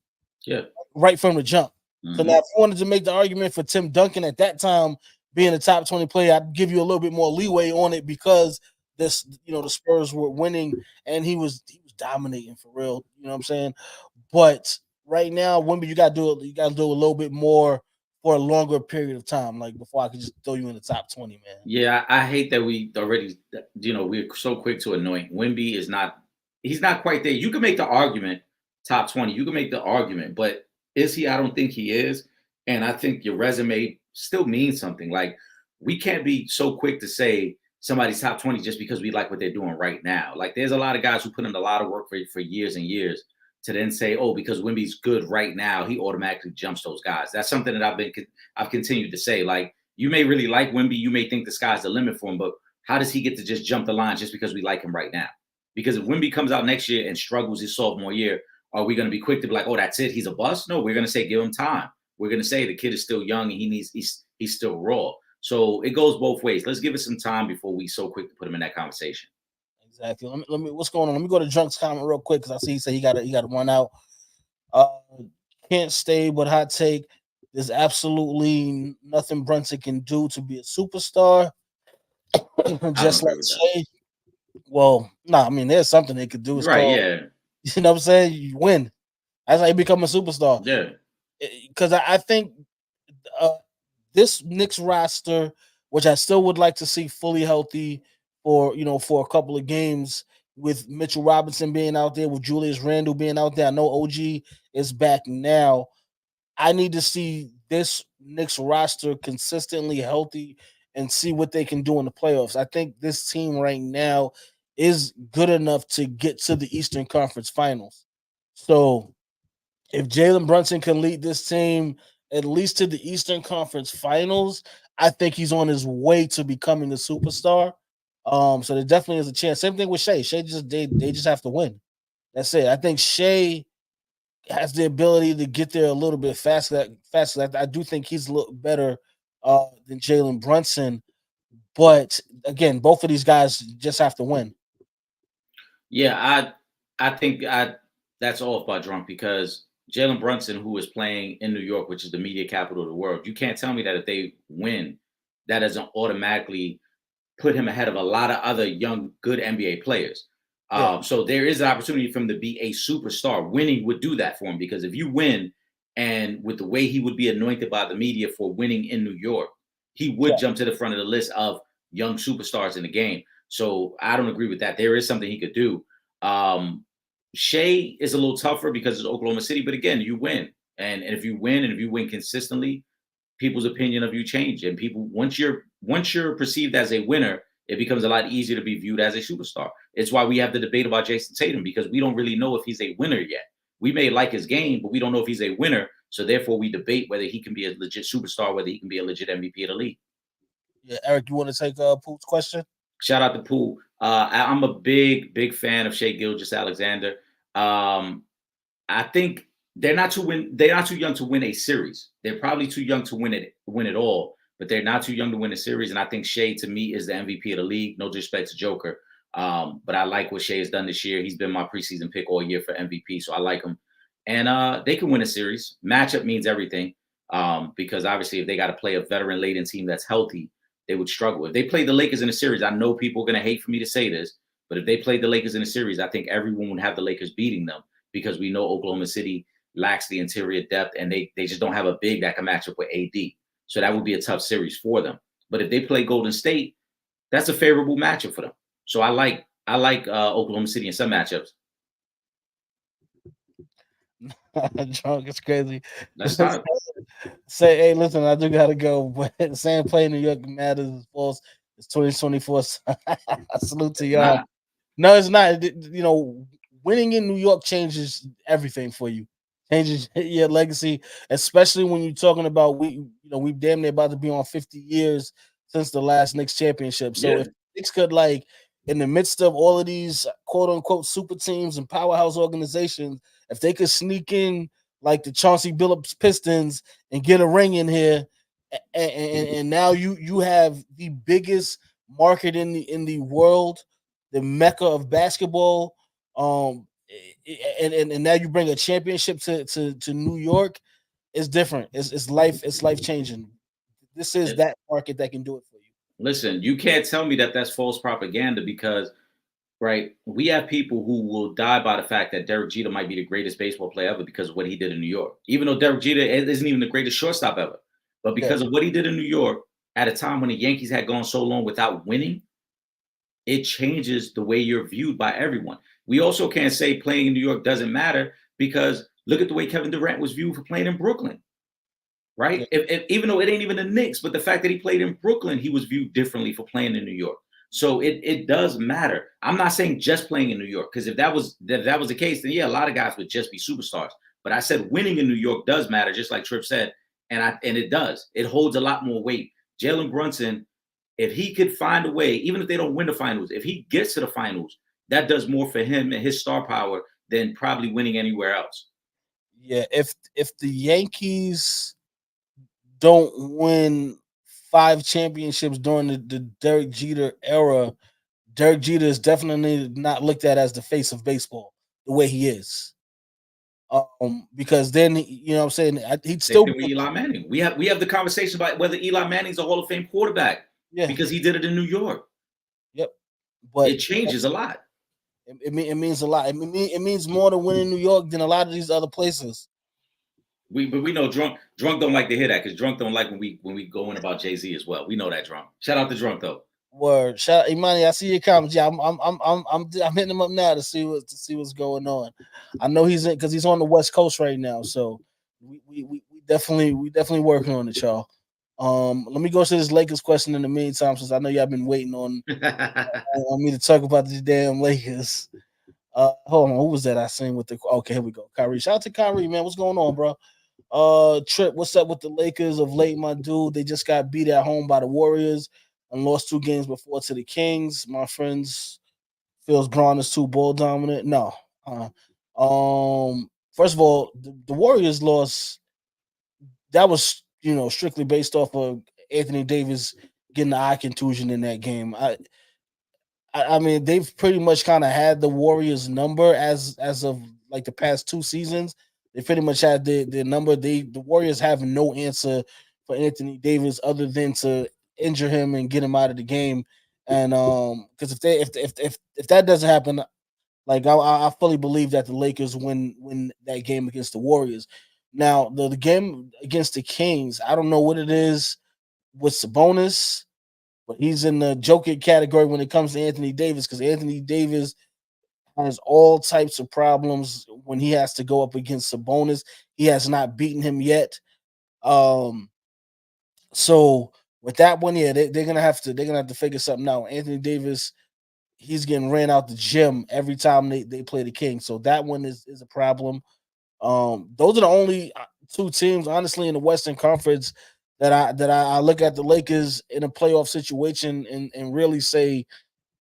Yeah. Right from the jump. Mm-hmm. So now if you wanted to make the argument for Tim Duncan at that time being a top 20 player, I'd give you a little bit more leeway on it because the Spurs were winning and he was dominating for real. You know what I'm saying? But right now, Wemby, you gotta do a little bit more for a longer period of time, like before I could just throw you in the top 20, man. Yeah, I hate that we already, we're so quick to anoint. Wemby he's not quite there. You can make the argument top 20. You can make the argument, but is he? I don't think he is. And I think your resume still means something. Like, we can't be so quick to say somebody's top 20 just because we like what they're doing right now. Like, there's a lot of guys who put in a lot of work for years and years to then say, oh, because Wemby's good right now, he automatically jumps those guys. That's something that I've continued to say. Like, you may really like Wemby, you may think the sky's the limit for him, but how does he get to just jump the line just because we like him right now? Because if Wemby comes out next year and struggles his sophomore year, are we going to be quick to be like, oh, that's it, he's a bust? No, we're going to say give him time. We're going to say the kid is still young and he's still raw. So it goes both ways. Let's give it some time before we so quick to put him in that conversation. Exactly. Let me what's going on? Let me go to Drunk's comment real quick because I see he said he got to run out. Uh, can't stay, but hot take. There's absolutely nothing Brunson can do to be a superstar. I don't Just like agree with that. Shea. Well, no, I mean there's something they could do. It's Right? called, Yeah. you know what I'm saying? You win. That's how you become a superstar. Yeah. Because I think uh, this Knicks roster, which I still would like to see fully healthy for a couple of games, with Mitchell Robinson being out there, with Julius Randle being out there. I know OG is back now. I need to see this Knicks roster consistently healthy and see what they can do in the playoffs. I think this team right now is good enough to get to the Eastern Conference Finals. So if Jalen Brunson can lead this team at least to the Eastern Conference Finals, I think he's on his way to becoming a superstar. So there definitely is a chance. Same thing with Shea. Shea just they just have to win. That's it. I think Shea has the ability to get there a little bit faster. Faster. I do think he's a little better than Jalen Brunson. But again, both of these guys just have to win. Yeah, I think that's off by drunk because Jalen Brunson, who is playing in New York, which is the media capital of the world, you can't tell me that if they win, that doesn't automatically put him ahead of a lot of other young, good NBA players. Yeah, So there is an opportunity for him to be a superstar. Winning would do that for him because if you win, and with the way he would be anointed by the media for winning in New York, he would yeah, jump to the front of the list of young superstars in the game. So I don't agree with that. There is something he could do. Um, Shea is a little tougher because it's Oklahoma City, but again, you win. And if you win and if you win consistently, people's opinion of you change. And people once you're perceived as a winner, it becomes a lot easier to be viewed as a superstar. It's why we have the debate about Jason Tatum because we don't really know if he's a winner yet. We may like his game, but we don't know if he's a winner. So therefore, we debate whether he can be a legit superstar, whether he can be a legit MVP of the league. yeah. Eric, you want to take Poop's question? Shout out to Poole. I'm a big fan of Shea Gilgis Alexander. Um, I think they're not too young to win a series. They're probably too young to win it all, but they're not too young to win a series. And I think Shea to me is the MVP of the league. No disrespect to Joker. But I like what Shea has done this year. He's been my preseason pick all year for MVP. So I like him. And they can win a series. Matchup means everything. Because obviously if they got to play a veteran laden team that's healthy, they would struggle. If they played the Lakers in a series, I know people are gonna hate for me to say this, but if they played the Lakers in a series, I think everyone would have the Lakers beating them because we know Oklahoma City lacks the interior depth and they just don't have a big that can match up with AD. So that would be a tough series for them. But if they play Golden State, that's a favorable matchup for them. So I like Oklahoma City in some matchups. Drunk is crazy. That's time. Say, hey, listen, I do gotta go, but saying play in New York matters is false. It's 2024. Salute to It's y'all. not. No, it's not. Winning in New York changes everything for you. Changes your legacy, especially when you're talking about we damn near about to be on 50 years since the last Knicks championship. So Yeah. if Knicks could like in the midst of all of these quote unquote super teams and powerhouse organizations, if they could sneak in like the Chauncey Billups Pistons and get a ring in here, and now you have the biggest market in the world, the mecca of basketball. And now you bring a championship to New York. It's different. It's life changing. This is that market that can do it for you. Listen, you can't tell me that that's false propaganda because right, we have people who will die by the fact that Derek Jeter might be the greatest baseball player ever because of what he did in New York. Even though Derek Jeter isn't even the greatest shortstop ever, but Yeah, because of what he did in New York at a time when the Yankees had gone so long without winning, it changes the way you're viewed by everyone. We also can't say playing in New York doesn't matter because look at the way Kevin Durant was viewed for playing in Brooklyn, yeah, right? If even though it ain't even the Knicks, but the fact that he played in Brooklyn, he was viewed differently for playing in New York. So it does matter. I'm not saying just playing in New York because if that was the case, then yeah, a lot of guys would just be superstars. But I said winning in New York does matter, just like Trip said, and it does. It holds a lot more weight. Jalen Brunson, if he could find a way, even if they don't win the finals, if he gets to the finals, that does more for him and his star power than probably winning anywhere else. yeah. If the Yankees don't win 5 championships during the Derek Jeter era, Derek Jeter is definitely not looked at as the face of baseball the way he is. Because then you know what I'm saying he'd Same still thing with be Eli Manning. We have the conversation about whether Eli Manning's a Hall of Fame quarterback yeah, because he did it in New York. yep. But It changes a lot. it means a lot. It means more to win in New York than a lot of these other places. But we know drunk don't like to hear that because drunk don't like when we go in about Jay-Z as well. We know that drunk. Shout out to drunk though. Word, shout out Imani. I see your comments. Yeah, I'm hitting him up now to see what's going on. I know he's in because he's on the West Coast right now. So we definitely working on it, y'all. Let me go to this Lakers question in the meantime, since I know y'all been waiting on me to talk about these damn Lakers. Hold on, who was that I seen with the? Okay, here we go. Kyrie, shout out to Kyrie, man. What's going on, bro? Trip, what's up with the Lakers of late, my dude? They just got beat at home by the Warriors and lost 2 games before to the Kings. My friends feels Braun is too ball dominant. No. First of all, the Warriors loss that was strictly based off of Anthony Davis getting the eye contusion in that game. I mean, they've pretty much kind of had the Warriors number as of like the past 2 seasons. They pretty much had the number. The Warriors have no answer for Anthony Davis other than to injure him and get him out of the game. And because if that doesn't happen, like I fully believe that the Lakers win that game against the Warriors. Now the game against the Kings, I don't know what it is with Sabonis, but he's in the joker category when it comes to Anthony Davis because Anthony Davis has all types of problems when he has to go up against Sabonis. He has not beaten him yet. Um, so with that one, yeah, they're gonna have to figure something out. Anthony Davis, he's getting ran out the gym every time they play the Kings. So that one is a problem. Those are the only 2 teams, honestly, in the Western Conference that I look at the Lakers in a playoff situation and really say,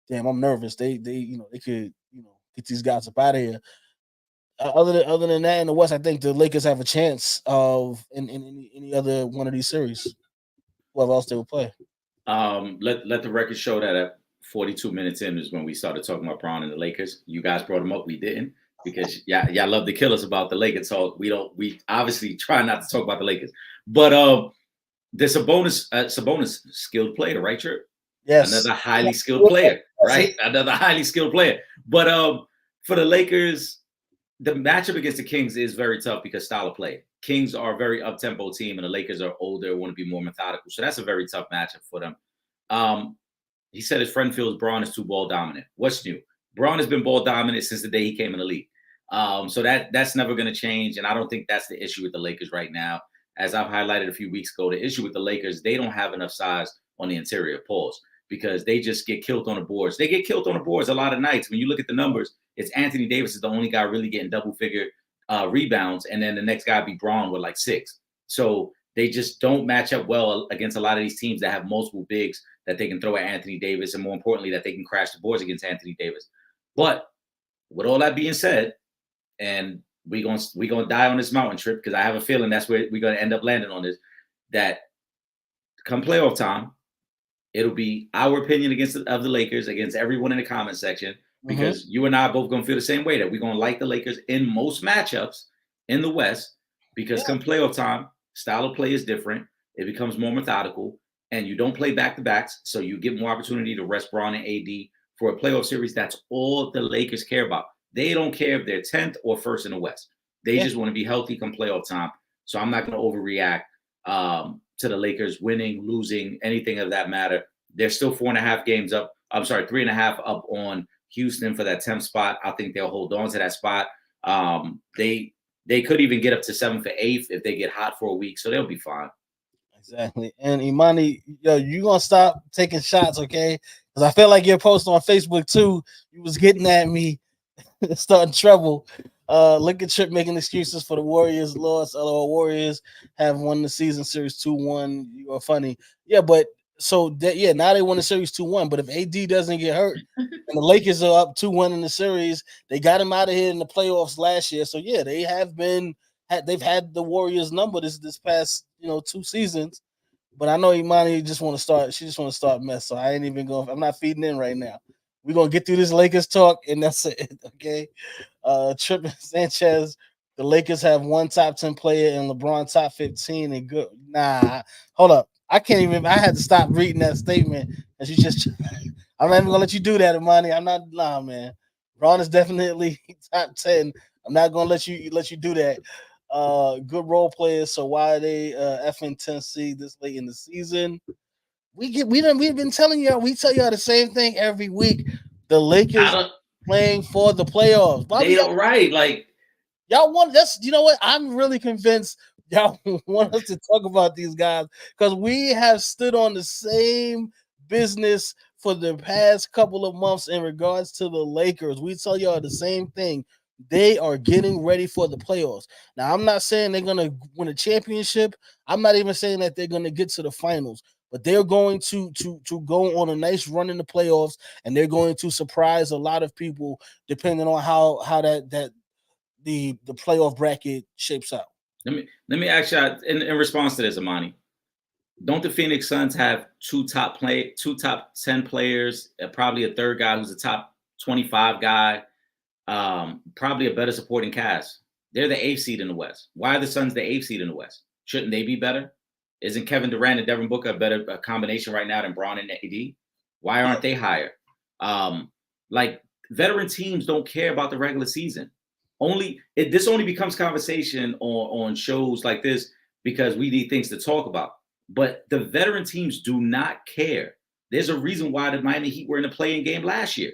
damn, I'm nervous. They could get these guys up out of here. Other than that, in the West, I think the Lakers have a chance of in any other one of these series, whoever else they would play. Let the record show that at 42 minutes in is when we started talking about Braun and the Lakers. You guys brought them up, we didn't because y'all love to kill us about the Lakers. So we obviously try not to talk about the Lakers. But there's a Sabonis skilled player, right, Trip? Yes, Another highly skilled player, right? Another highly skilled player. But for the Lakers, the matchup against the Kings is very tough because style of play. Kings are a very up-tempo team, and the Lakers are older, want to be more methodical. So that's a very tough matchup for them. He said his friend feels Braun is too ball dominant. What's new? Braun has been ball dominant since the day he came in the league. So that's never going to change, and I don't think that's the issue with the Lakers right now. As I've highlighted a few weeks ago, the issue with the Lakers, they don't have enough size on the interior, pause, because they just get killed on the boards. They get killed on the boards a lot of nights. When you look at the numbers, it's Anthony Davis is the only guy really getting double-figure rebounds, and then the next guy be Braun with like 6. So they just don't match up well against a lot of these teams that have multiple bigs that they can throw at Anthony Davis, and more importantly, that they can crash the boards against Anthony Davis. But with all that being said, and we're gonna die on this mountain, Trip, because I have a feeling that's where we're gonna end up landing on this, that come playoff time, it'll be our opinion of the Lakers against everyone in the comment section, because you and I are both gonna feel the same way, that we're gonna like the Lakers in most matchups in the West, because come playoff time, style of play is different. It becomes more methodical, and you don't play back-to-backs, so you get more opportunity to rest Braun and AD for a playoff series. That's all the Lakers care about. They don't care if they're 10th or first in the West. They just want to be healthy come playoff time. So I'm not going to overreact to the Lakers winning, losing, anything of that matter. They're still 4.5 games up. I'm sorry, 3.5 up on Houston for that 10th spot. I think they'll hold on to that spot. They could even get up to 7th or 8th if they get hot for a week. So they'll be fine. Exactly. And Imani, you gonna stop taking shots, okay? Because I feel like your post on Facebook too, you was getting at me, starting trouble. Look at Trip making excuses for the Warriors loss. LOL, Warriors have won the season series 2-1. You are funny. Yeah, but so now they won the series 2-1. But if AD doesn't get hurt and the Lakers are up 2-1 in the series, they got him out of here in the playoffs last year. So yeah, they've had the Warriors number this past 2 seasons. But I know Imani just want to start. She just want to start mess. So I ain't even going. I'm not feeding in right now. We're gonna get through this Lakers talk, and that's it. Okay. Trip Sanchez The Lakers have one top 10 player and LeBron top 15 and good. Nah, hold up. I can't even. I had to stop reading that statement as you just. I'm not even gonna let you do that, Imani. I'm not. Nah, man. Braun is definitely top 10. I'm not gonna let you do that. Good role players. So why are they effing 10 seed this late in the season? We've been telling y'all. We tell y'all the same thing every week. The I Lakers don't. playing for the playoffs. Why They we got don't right. Like y'all want that's you know what? I'm really convinced y'all want us to talk about these guys because we have stood on the same business for the past couple of months in regards to the Lakers. We tell y'all the same thing. They are getting ready for the playoffs. Now, I'm not saying they're gonna win a championship. I'm not even saying that they're gonna get to the finals, but they're going to go on a nice run in the playoffs, and they're going to surprise a lot of people depending on how the playoff bracket shapes out. let me ask you in response to this, Amani. Don't the Phoenix Suns have two top 10 players, probably a third guy who's a top 25 guy, probably a better supporting cast? They're the eighth seed in the West. Why are the Suns the eighth seed in the West? Shouldn't they be better? Isn't Kevin Durant and Devin Booker a better combination right now than Braun and AD? Why aren't they higher? Like veteran teams don't care about the regular season. This only becomes conversation on shows like this because we need things to talk about. But the veteran teams do not care. There's a reason why the Miami Heat were in the play-in game last year.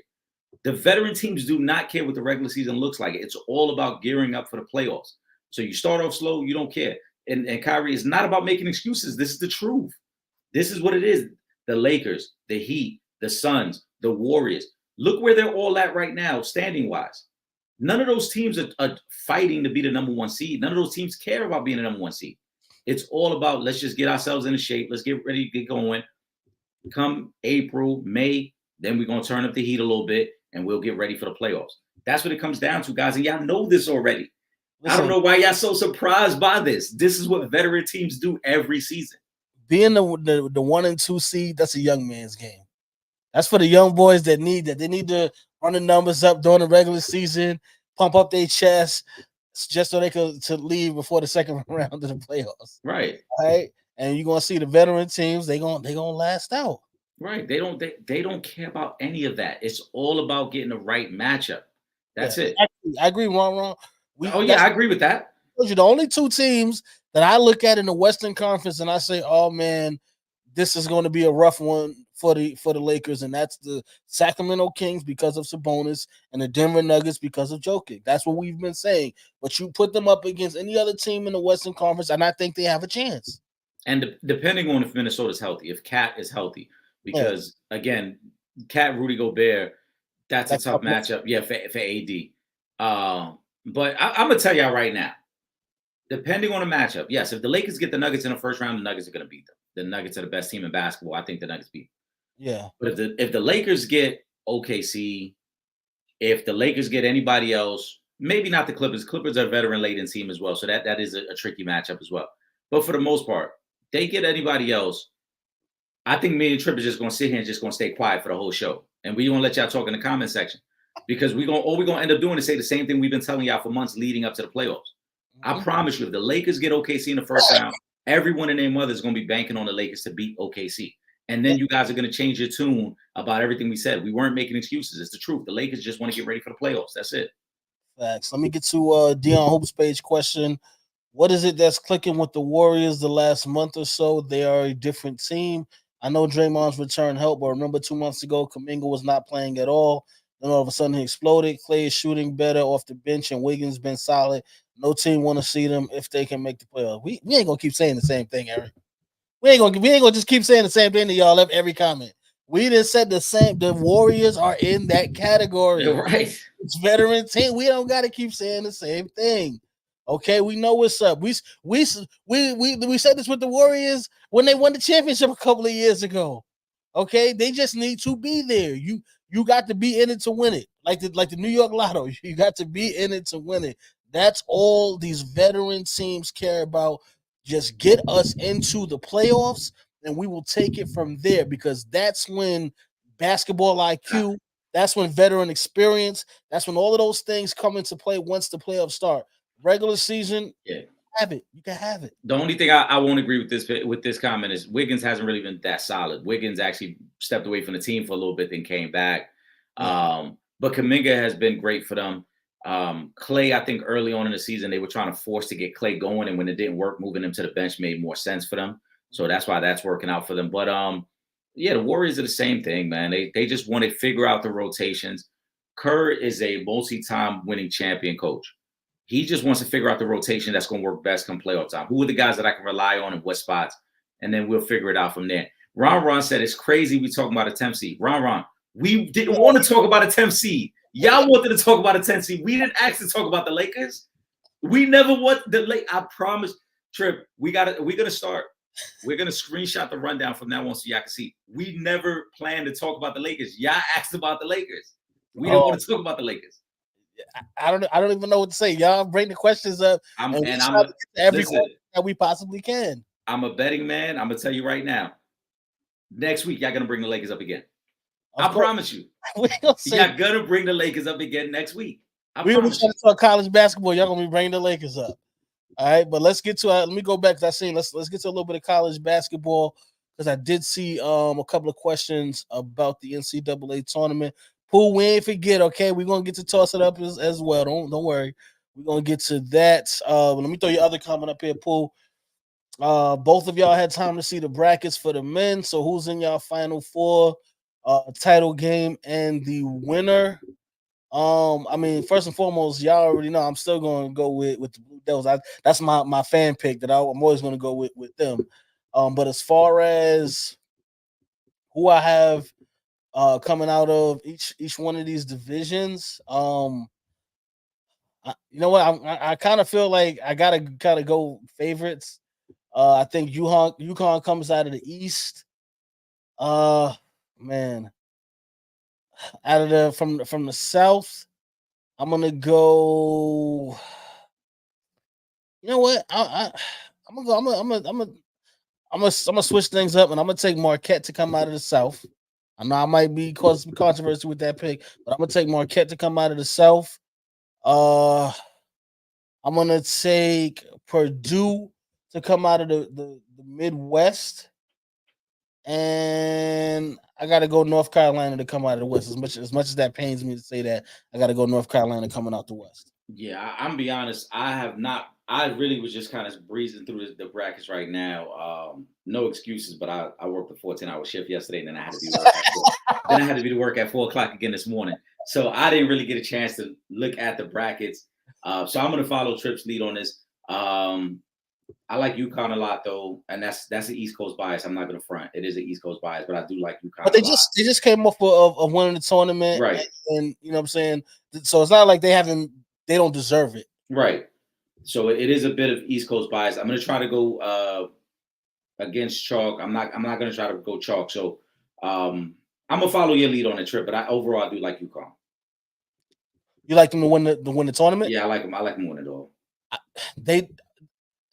The veteran teams do not care what the regular season looks like. It's all about gearing up for the playoffs. So you start off slow, you don't care. And Kyrie, is not about making excuses. This is the truth. This is what it is. The Lakers, the Heat, the Suns, the Warriors. Look where they're all at right now, standing-wise. None of those teams are fighting to be the number one seed. None of those teams care about being the number one seed. It's all about let's just get ourselves in shape. Let's get ready to get going. Come April, May, then we're going to turn up the heat a little bit and we'll get ready for the playoffs. That's what it comes down to, guys. And y'all know this already. Listen, I don't know why y'all so surprised by this. This is what veteran teams do every season. Being the 1 and 2 seed, that's a young man's game. That's for the young boys that need that. They need to run the numbers up during the regular season, pump up their chest, just so they could to leave before the second round of the playoffs. Right. Right. And you're gonna see the veteran teams, they gonna last out. Right. They don't care about any of that. It's all about getting the right matchup. That's it. I agree, Ron. I agree with that. The only two teams that I look at in the Western Conference and I say, oh man, this is going to be a rough one for the Lakers, and that's the Sacramento Kings because of Sabonis and the Denver Nuggets because of Jokic. That's what we've been saying. But you put them up against any other team in the Western Conference, and I think they have a chance. And depending on if Minnesota's healthy, if Cat is healthy, because again, Cat Rudy Gobert, that's a tough matchup. Yeah, for AD. But I'm gonna tell y'all right now, depending on the matchup, yes, if the Lakers get the Nuggets in the first round, the Nuggets are gonna beat them. The Nuggets are the best team in basketball. I think the Nuggets beat them. Yeah. But if the Lakers get OKC, if the Lakers get anybody else, maybe not the Clippers. Clippers are a veteran laden team as well, so that is a tricky matchup as well. But for the most part, they get anybody else, I think me and Trip is just gonna sit here and just gonna stay quiet for the whole show, and we gonna let y'all talk in the comment section because we're gonna end up doing is say the same thing we've been telling y'all for months leading up to the playoffs. I promise you, if the Lakers get OKC in the first round, everyone and their mother is going to be banking on the Lakers to beat OKC. And then you guys are going to change your tune about everything we said. We weren't making excuses. It's the truth. The Lakers just want to get ready for the playoffs. That's it. Facts. Let me get to Dion Hope's page question. What is it that's clicking with the Warriors the last month or so? They are a different team. I know Draymond's return helped, but remember 2 months ago, Kuminga was not playing at all. Then all of a sudden he exploded. Clay is shooting better off the bench, and Wiggins been solid. No team want to see them if they can make the playoffs. We ain't gonna keep saying the same thing, Eric. We ain't gonna just keep saying the same thing to y'all every comment. We just said the same. The Warriors are in that category. You're right. It's veteran team. We don't gotta keep saying the same thing. Okay, we know what's up. We said this with the Warriors when they won the championship a couple of years ago. Okay, they just need to be there. You got to be in it to win it, like the New York Lotto. You got to be in it to win it. That's all these veteran teams care about. Just get us into the playoffs, and we will take it from there because that's when basketball IQ, that's when veteran experience, that's when all of those things come into play once the playoffs start. Regular season, Yeah. have it. You can have it. The only thing I won't agree with this comment is Wiggins hasn't really been that solid. Wiggins actually stepped away from the team for a little bit, then came back. Yeah. But Kuminga has been great for them. Clay, I think early on in the season they were trying to force to get Clay going, and when it didn't work, moving him to the bench made more sense for them. So that's why that's working out for them. But yeah, the Warriors are the same thing, man. They just want to figure out the rotations. Kerr is a multi-time winning champion coach. He just wants to figure out the rotation that's going to work best come playoff time. Who are the guys that I can rely on in what spots? And then we'll figure it out from there. Ron said, it's crazy we talking about a 10th seed. Ron, we didn't want to talk about a 10th seed. Y'all wanted to talk about a 10th seed. We didn't ask to talk about the Lakers. We never want the Lakers. I promise, Trip, we're going to start. We're going to screenshot the rundown from now on so y'all can see. We never planned to talk about the Lakers. Y'all asked about the Lakers. We didn't want to talk about the Lakers. I don't even know what to say. Y'all bring the questions up, I'm every question that we possibly can. I'm a betting man. I'm gonna tell you right now. Next week, y'all gonna bring the Lakers up again. I promise you. Y'all gonna bring the Lakers up again next week. We're gonna try to talk college basketball. Y'all gonna be bringing the Lakers up. All right, but let's get to let me go back. Let's get to a little bit of college basketball because I did see a couple of questions about the NCAA tournament. Pool, we ain't forget, okay? We're gonna get to toss it up as well. Don't worry. We're gonna get to that. Let me throw your other comment up here, Pool. Both of y'all had time to see the brackets for the men. So who's in y'all final four title game and the winner? I mean, first and foremost, y'all already know I'm still gonna go with the Blue Devils. That's my fan pick that I'm always gonna go with them. But as far as who I have coming out of each one of these divisions. You know what? I kind of feel like I gotta kind of go favorites. I think UConn comes out of the East. Man, out of from the South, I'm gonna go. You know what? I'm gonna go. I'm gonna switch things up, and I'm gonna take Marquette to come out of the South. I know I might be causing some controversy with that pick, but I'm gonna take Marquette to come out of the South. I'm gonna take Purdue to come out of the Midwest, and I gotta go North Carolina to come out of the West. As much as that pains me to say that, I gotta go North Carolina coming out the West. Yeah, I'm be honest. I have not. I really was just kind of breezing through the brackets right now. No excuses, but I worked a 14-hour shift yesterday, and then I had to be work at 4. Then I had to be to work at 4 o'clock again this morning. So I didn't really get a chance to look at the brackets. So I'm gonna follow Trip's lead on this. I like UConn a lot though, and that's an East Coast bias. I'm not gonna front. It is an East Coast bias, but I do like UConn. But they just came off of winning the tournament, right? And you know what I'm saying. So it's not like they don't deserve it, right? So it is a bit of East Coast bias. I'm gonna try to go against chalk. I'm not gonna try to go chalk. So I'm gonna follow your lead on the Trip, but overall I do like UConn. You like them to win the tournament? Yeah, I like them. I like them win it all.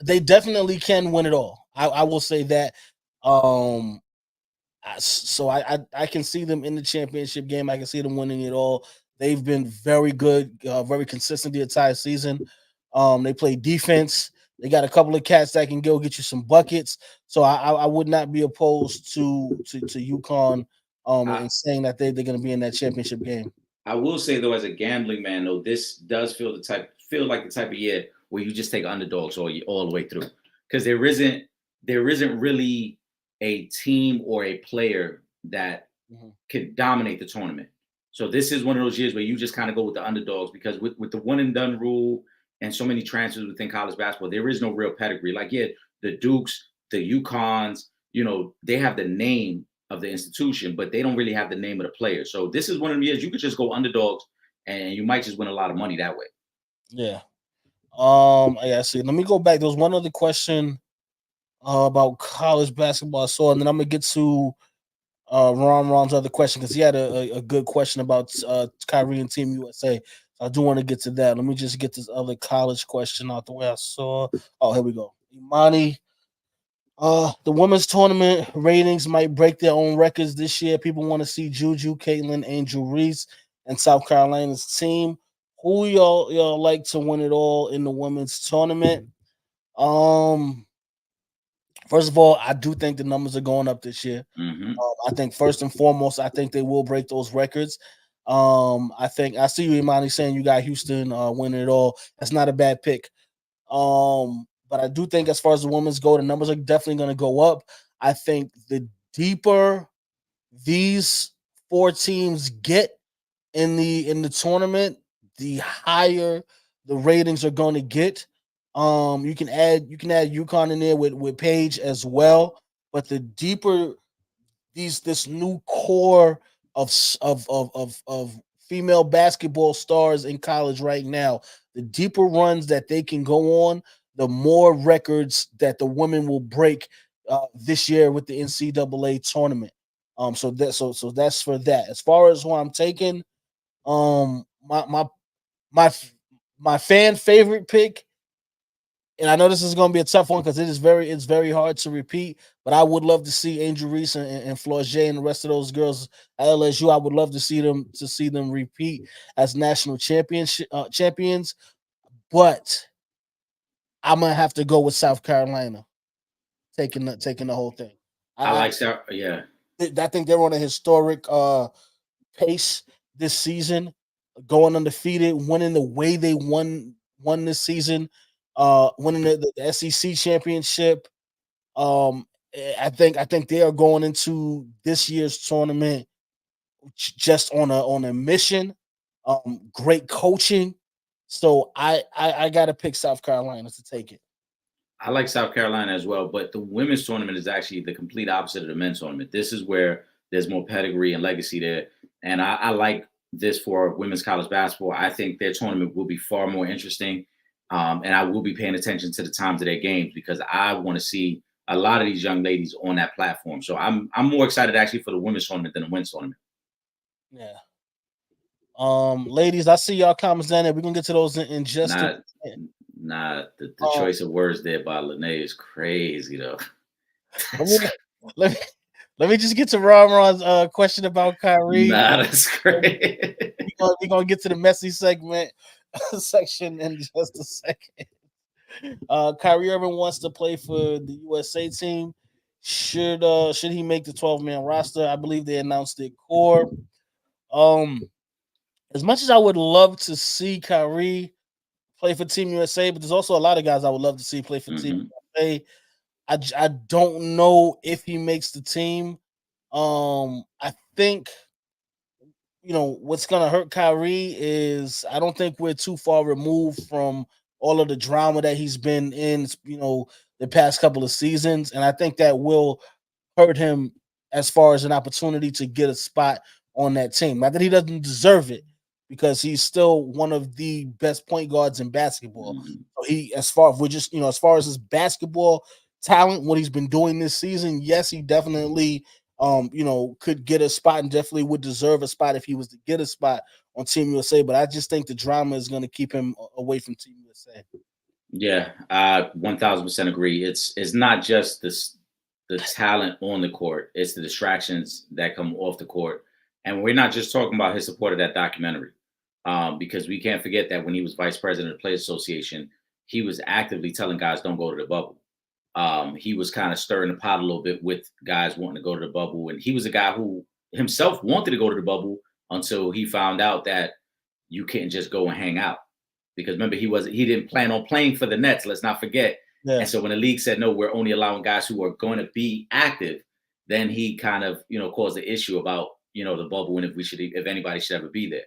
They definitely can win it all. I will say that. So I can see them in the championship game. I can see them winning it all. They've been very good, very consistent the entire season. They play defense. They got a couple of cats that can go get you some buckets. So I would not be opposed to UConn and saying that they're going to be in that championship game. I will say though, as a gambling man, though, this does feel like the type of year where you just take underdogs all the way through, because there isn't really a team or a player that could dominate the tournament. So this is one of those years where you just kind of go with the underdogs, because with the one and done rule and so many transfers within college basketball, there is no real pedigree. Like, yeah, the Dukes, the UConns, they have the name of the institution, but they don't really have the name of the player. So this is one of the years you could just go underdogs and you might just win a lot of money that way. Yeah. Yeah, see, let me go back. There was one other question about college basketball I saw, and then I'm gonna get to Ron's other question, because he had a good question about Kyrie and Team USA. So I do want to get to that. Let me just get this other college question out the way I saw. Oh, here we go. Imani. The women's tournament ratings might break their own records this year. People want to see Juju, Caitlin, Angel Reese, and South Carolina's team. Who y'all like to win it all in the women's tournament? Um, First of all, I do think the numbers are going up this year. Hmm. I think first and foremost, I think they will break those records. I think I see you, Imani, saying you got Houston winning it all. That's not a bad pick. But I do think as far as the women's go, the numbers are definitely going to go up. I think the deeper these four teams get in the tournament, the higher the ratings are going to get. You can add UConn in there with Page as well, but the deeper this new core of female basketball stars in college right now, the deeper runs that they can go on, the more records that the women will break this year with the NCAA tournament. So that's for that. As far as who I'm taking, um, my my my my fan favorite pick, and I know this is going to be a tough one because it's very hard to repeat. But I would love to see Angel Reese and Flaugier and the rest of those girls at LSU. I would love to see them repeat as national champions. But I'm gonna have to go with South Carolina taking the whole thing. I I like South. Yeah, I think they're on a historic pace this season, going undefeated, winning the way they won this season, winning the SEC championship. I think they are going into this year's tournament just on a mission. Great coaching. So I gotta pick South Carolina to take it. I like South Carolina as well, but the women's tournament is actually the complete opposite of the men's tournament. This is where there's more pedigree and legacy there, and I like this for women's college basketball. I think their tournament will be far more interesting, and I will be paying attention to the times of their games because I want to see a lot of these young ladies on that platform. So I'm more excited actually for the women's tournament than the men's tournament. Yeah. Ladies, I see y'all comments down there. We're gonna get to those in just a Not minute. not the Um, choice of words there by Lene is crazy though. let me let me let me just get to Ron's question about Kyrie. Nah, that's great. We're gonna get to the messy segment section in just a second. Kyrie Irving wants to play for the USA team. Should he make the 12-man roster? I believe they announced it core. Um, as much as I would love to see Kyrie play for Team USA, but there's also a lot of guys I would love to see play for Team Hmm. USA. I don't know if he makes the team. I think what's gonna hurt Kyrie is I don't think we're too far removed from all of the drama that he's been in, the past couple of seasons, and I think that will hurt him as far as an opportunity to get a spot on that team. Not that he doesn't deserve it, because he's still one of the best point guards in basketball. Hmm. So as far we're just as far as his basketball talent, what he's been doing this season, yes, he definitely could get a spot and definitely would deserve a spot if he was to get a spot on Team USA. But I just think the drama is going to keep him away from Team USA. Yeah, I 1000% agree. It's not just the talent on the court; it's the distractions that come off the court. And we're not just talking about his support of that documentary, because we can't forget that when he was vice president of the Players Association, he was actively telling guys don't go to the bubble. He was kind of stirring the pot a little bit with guys wanting to go to the bubble, and he was a guy who himself wanted to go to the bubble until he found out that you can't just go and hang out because remember he didn't plan on playing for the Nets. Let's not forget. And Yeah, so when the league said no, we're only allowing guys who are going to be active, then he kind of caused the issue about the bubble and if anybody should ever be there.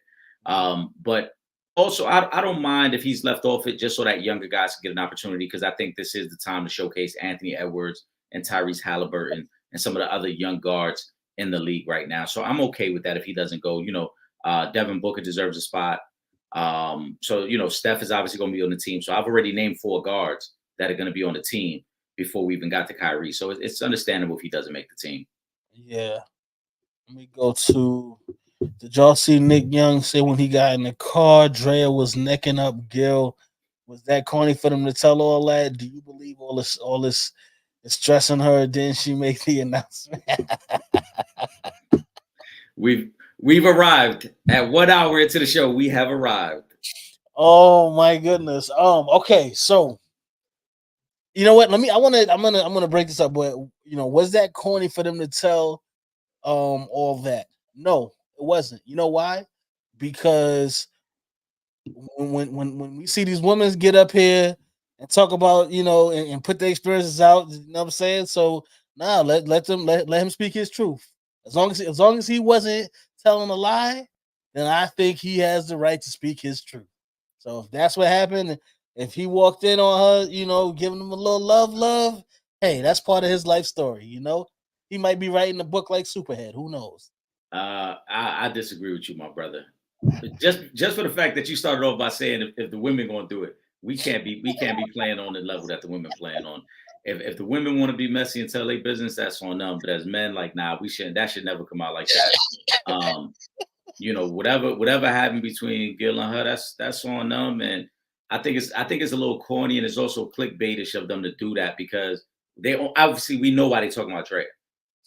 But also I don't mind if he's left off it just so that younger guys can get an opportunity because I think this is the time to showcase Anthony Edwards and Tyrese Halliburton and some of the other young guards in the league right now. So I'm okay with that if he doesn't go. Devin Booker deserves a spot. So Steph is obviously going to be on the team. So I've already named 4 guards that are going to be on the team before we even got to Kyrie. So it's understandable if he doesn't make the team. yeah. Let me go to. Did y'all see Nick Young say when he got in the car, Drea was necking up Gil? Was that corny for them to tell all that? Do you believe all this is stressing her? Didn't she make the announcement? We've arrived at 1 hour into the show. We have arrived. Oh my goodness. Okay, so you know what? I'm gonna break this up, but was that corny for them to tell all that? No, it wasn't. You know why? Because when we see these women get up here and talk about and put their experiences out, you know what I'm saying? So now let him speak his truth. As long as he wasn't telling a lie, then I think he has the right to speak his truth. So if that's what happened, if he walked in on her, giving him a little love, hey, that's part of his life story. He might be writing a book like Superhead. Who knows? I disagree with you, my brother. Just for the fact that you started off by saying if the women going to do it, we can't be playing on the level that the women playing on. If the women want to be messy and tell their business, that's on them. But as men, like, nah, we shouldn't. That should never come out like that. Whatever happened between Gil and her, that's on them. And I think it's a little corny, and it's also clickbaitish of them to do that because they obviously we know why they're talking about Dre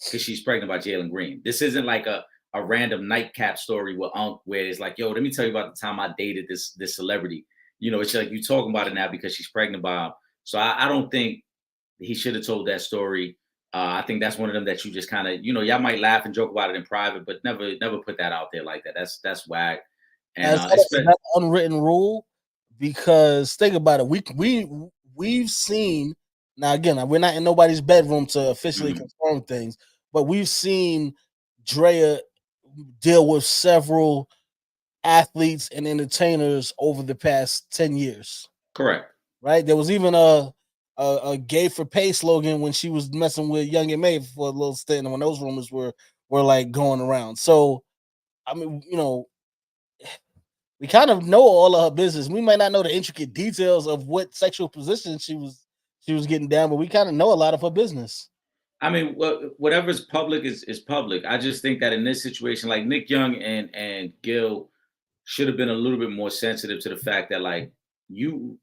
because she's pregnant by Jalen Green. This isn't like a random nightcap story with Unc where it's like, yo, let me tell you about the time I dated this celebrity. It's like you talking about it now because she's pregnant by him. So I don't think he should have told that story. I think that's one of them that you just kind of, y'all might laugh and joke about it in private, but never put that out there like that. That's whack. And As that unwritten rule, because think about it, we've seen, now again, we're not in nobody's bedroom to officially confirm things, but we've seen Drea deal with several athletes and entertainers over the past 10 years. correct. Right? There was even a gay for pay slogan when she was messing with Young and May for a little stint, and when those rumors were like going around. So I mean, we kind of know all of her business. We might not know the intricate details of what sexual position she was getting down, but we kind of know a lot of her business. I mean, whatever's public is public. I just think that in this situation, like Nick Young and Gil should have been a little bit more sensitive to the fact that like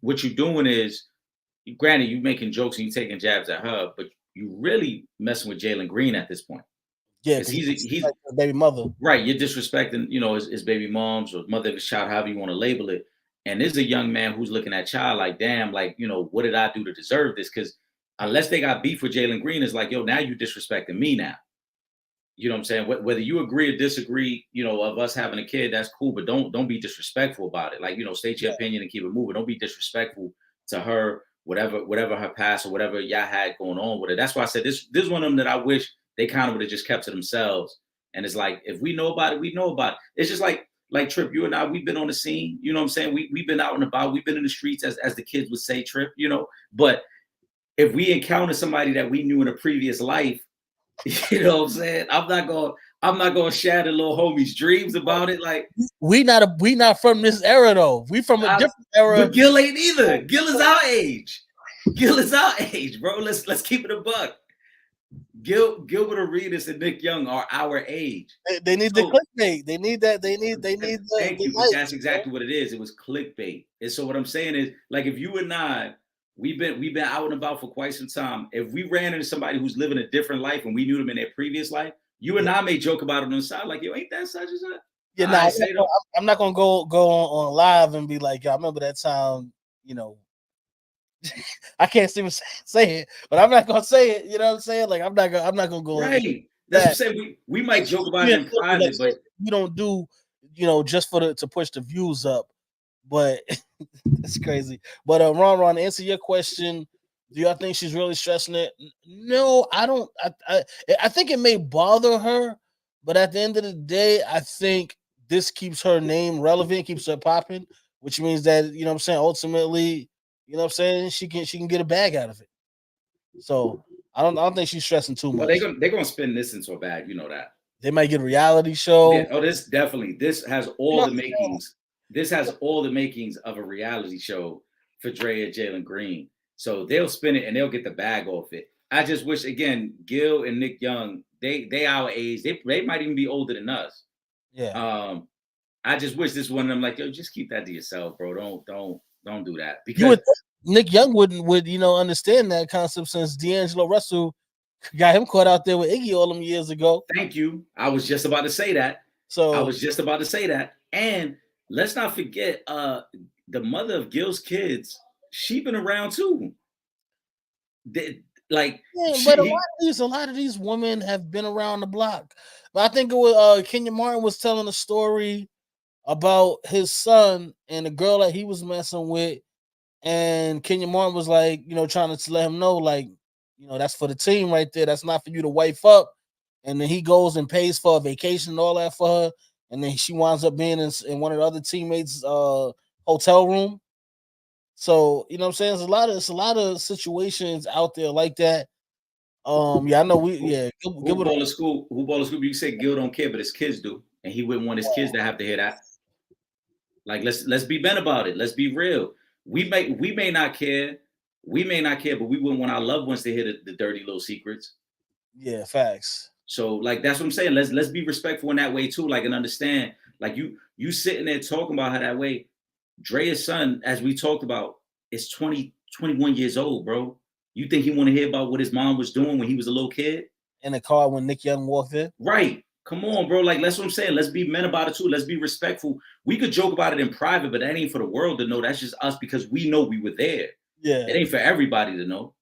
what you're doing is, granted, you making jokes and you taking jabs at her, but you really messing with Jalen Green at this point Yeah, because because he's like her baby mother. right. You're disrespecting, his baby moms or mother of his child, however you want to label it. And this is a young man who's looking at child like, damn, like, what did I do to deserve this? Because unless they got beef with Jalen Green, it's like, yo, now you disrespecting me now. You know what I'm saying? Whether you agree or disagree, of us having a kid, that's cool, but don't be disrespectful about it. Like, state your opinion and keep it moving. Don't be disrespectful to her, whatever her past or whatever y'all had going on with it. That's why I said this is one of them that I wish they kind of would have just kept to themselves. And it's like, if we know about it, we know about it. It's just like Trip, you and I, we've been on the scene. You know what I'm saying? We've been out and about. We've been in the streets, as the kids would say, Trip. But if we encounter somebody that we knew in a previous life, you know what I'm saying? I'm not gonna shatter little homie's dreams about it. Like We not from this era though. We from a different era. but Gil ain't either. Gil is our age. Gil is our age, bro. Let's keep it a buck. Gilbert Arenas and Nick Young are our age. They need the clickbait. They need that. They need Thank you, but that's exactly what it is. It was clickbait. And so what I'm saying is, like, if you and I, we've been out and about for quite some time. If we ran into somebody who's living a different life and we knew them in their previous life, you and I may joke about it on the side, like, yo, ain't that such and such? Yeah, I'm not gonna go on live and be like, I remember that time. I can't even say it, but I'm not gonna say it. You know what I'm saying? Like I'm not gonna go. Right. That's what I'm saying. We might joke about it in private, but we don't do, just to push the views up. But that's crazy. But Ron, to answer your question, do y'all think she's really stressing it? No, I don't. I think it may bother her, but at the end of the day, I think this keeps her name relevant, keeps her popping, which means that what I'm saying, ultimately, what I'm saying, she can get a bag out of it. So I don't think she's stressing too much. Well, they're gonna spin this into a bag, you know that. They might get a reality show. Yeah, this has all the makings. This has all the makings of a reality show for Dre and Jalen Green. So they'll spin it and they'll get the bag off it. I just wish, again, Gil and Nick Young, they our age. They might even be older than us. Yeah. I just wish this one of them, like, yo, just keep that to yourself, bro. Don't do that. Because Nick Young would understand that concept since D'Angelo Russell got him caught out there with Iggy all them years ago. Thank you. I was just about to say that. So I was just about to say that. And let's not forget, the mother of Gil's kids, she been around too. Like Yeah, but she, a lot of these women have been around the block. But I think it was Kenya Martin was telling a story about his son and the girl that he was messing with, and Kenya Martin was like, trying to let him know, like, that's for the team right there. That's not for you to wife up. And then he goes and pays for a vacation and all that for her, and then she winds up being in one of the other teammates' hotel room. So you know what I'm saying? It's a lot of situations out there like that. Yeah, I know who ball of school, who ball of school. You said Gil don't care, but his kids do, and he wouldn't want his kids to have to hear that. Like let's be bent about it. Let's be real. We may not care, but we wouldn't want our loved ones to hear the dirty little secrets. Yeah, facts. So like that's what I'm saying. Let's be respectful in that way too. Like and understand. Like you sitting there talking about her that way. Drea's son, as we talked about, is 20, 21 years old, bro. You think he want to hear about what his mom was doing when he was a little kid? In the car when Nick Young walked in? Right. Come on, bro. Like, that's what I'm saying. Let's be men about it too. Let's be respectful. We could joke about it in private, but that ain't for the world to know. That's just us because we know we were there. Yeah. It ain't for everybody to know.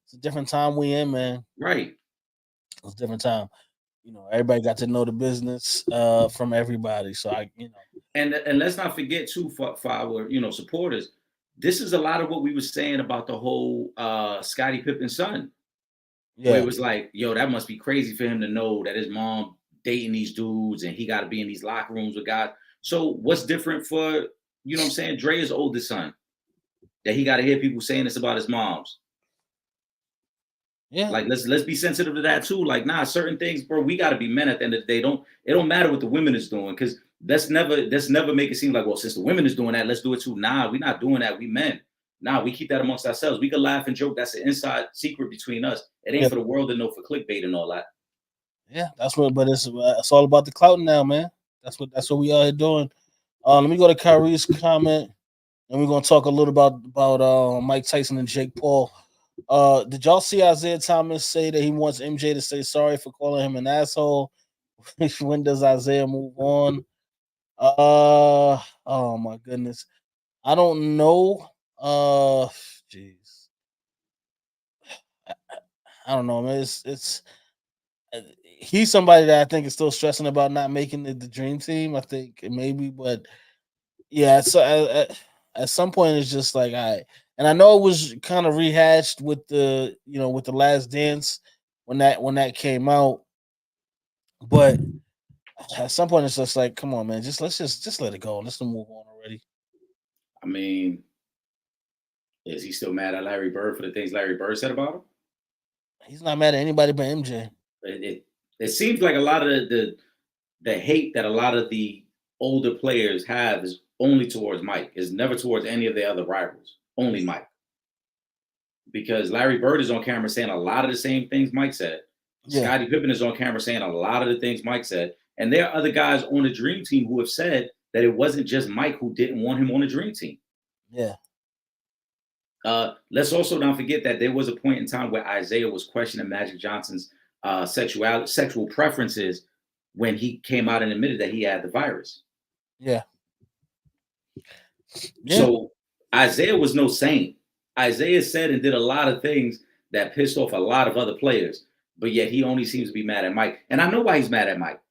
It's a different time we in, man. Right. It's a different time. Everybody got to know the business from everybody. So And let's not forget too for our supporters. This is a lot of what we were saying about the whole Scottie Pippen's son. Yeah. Where it was like, yo, that must be crazy for him to know that his mom dating these dudes and he got to be in these locker rooms with guys. So what's different for, what I'm saying, Dre's oldest son? That he got to hear people saying this about his moms. Yeah. Like let's be sensitive to that too. Like, certain things, bro, we got to be men at the end of the day. It don't matter what the women is doing, because let's never make it seem like, well, since the women is doing that, let's do it too. Nah, we're not doing that. We men. Nah, we keep that amongst ourselves. We can laugh and joke. That's an inside secret between us. It ain't for the world to know, for clickbait and all that. Yeah, that's what. But it's all about the clout now, man. That's what we are doing. Let me go to Kyrie's comment, and we're gonna talk a little about Mike Tyson and Jake Paul. Did y'all see Isaiah Thomas say that he wants MJ to say sorry for calling him an asshole? When does Isaiah move on? Oh my goodness, I don't know. Jeez, I don't know, man. It's he's somebody that I think is still stressing about not making the dream team. I think maybe, but yeah. So at some point, it's just like and I know it was kind of rehashed with the with the Last Dance when that came out, but at some point it's just like, come on, man, let's let it go. Let's move on already. I mean, is he still mad at Larry Bird for the things Larry Bird said about him? He's not mad at anybody but MJ. It seems like a lot of the hate that a lot of the older players have is only towards Mike. Is never towards any of the other rivals. Only Mike. Because Larry Bird is on camera saying a lot of the same things Mike said. Yeah. Scottie Pippen is on camera saying a lot of the things Mike said. And there are other guys on the Dream Team who have said that it wasn't just Mike who didn't want him on the Dream Team. Yeah. Let's also not forget that there was a point in time where Isaiah was questioning Magic Johnson's sexual preferences when he came out and admitted that he had the virus. Yeah. So Isaiah was no saint. Isaiah said and did a lot of things that pissed off a lot of other players, but yet he only seems to be mad at Mike. And I know why he's mad at Mike.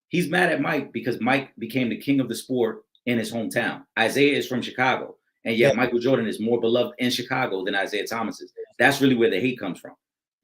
He's mad at Mike because Mike became the king of the sport in his hometown. Isaiah is from Chicago, and yet Michael Jordan is more beloved in Chicago than Isaiah Thomas is. That's really where the hate comes from.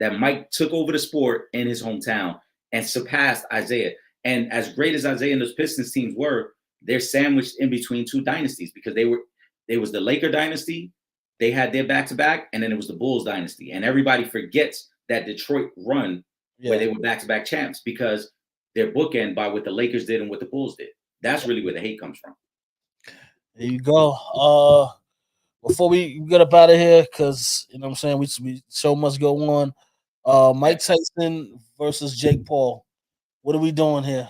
That Mike took over the sport in his hometown and surpassed Isaiah. And as great as Isaiah and those Pistons teams were, they're sandwiched in between two dynasties, because there was the Laker dynasty. They had their back-to-back, and then it was the Bulls dynasty. And everybody forgets that Detroit run where they were back-to-back champs, because they're bookend by what the Lakers did and what the Bulls did. That's really where the hate comes from. There you go. Before we get up out of here, because you know what I'm saying, we show must go on. Mike Tyson versus Jake Paul. What are we doing here?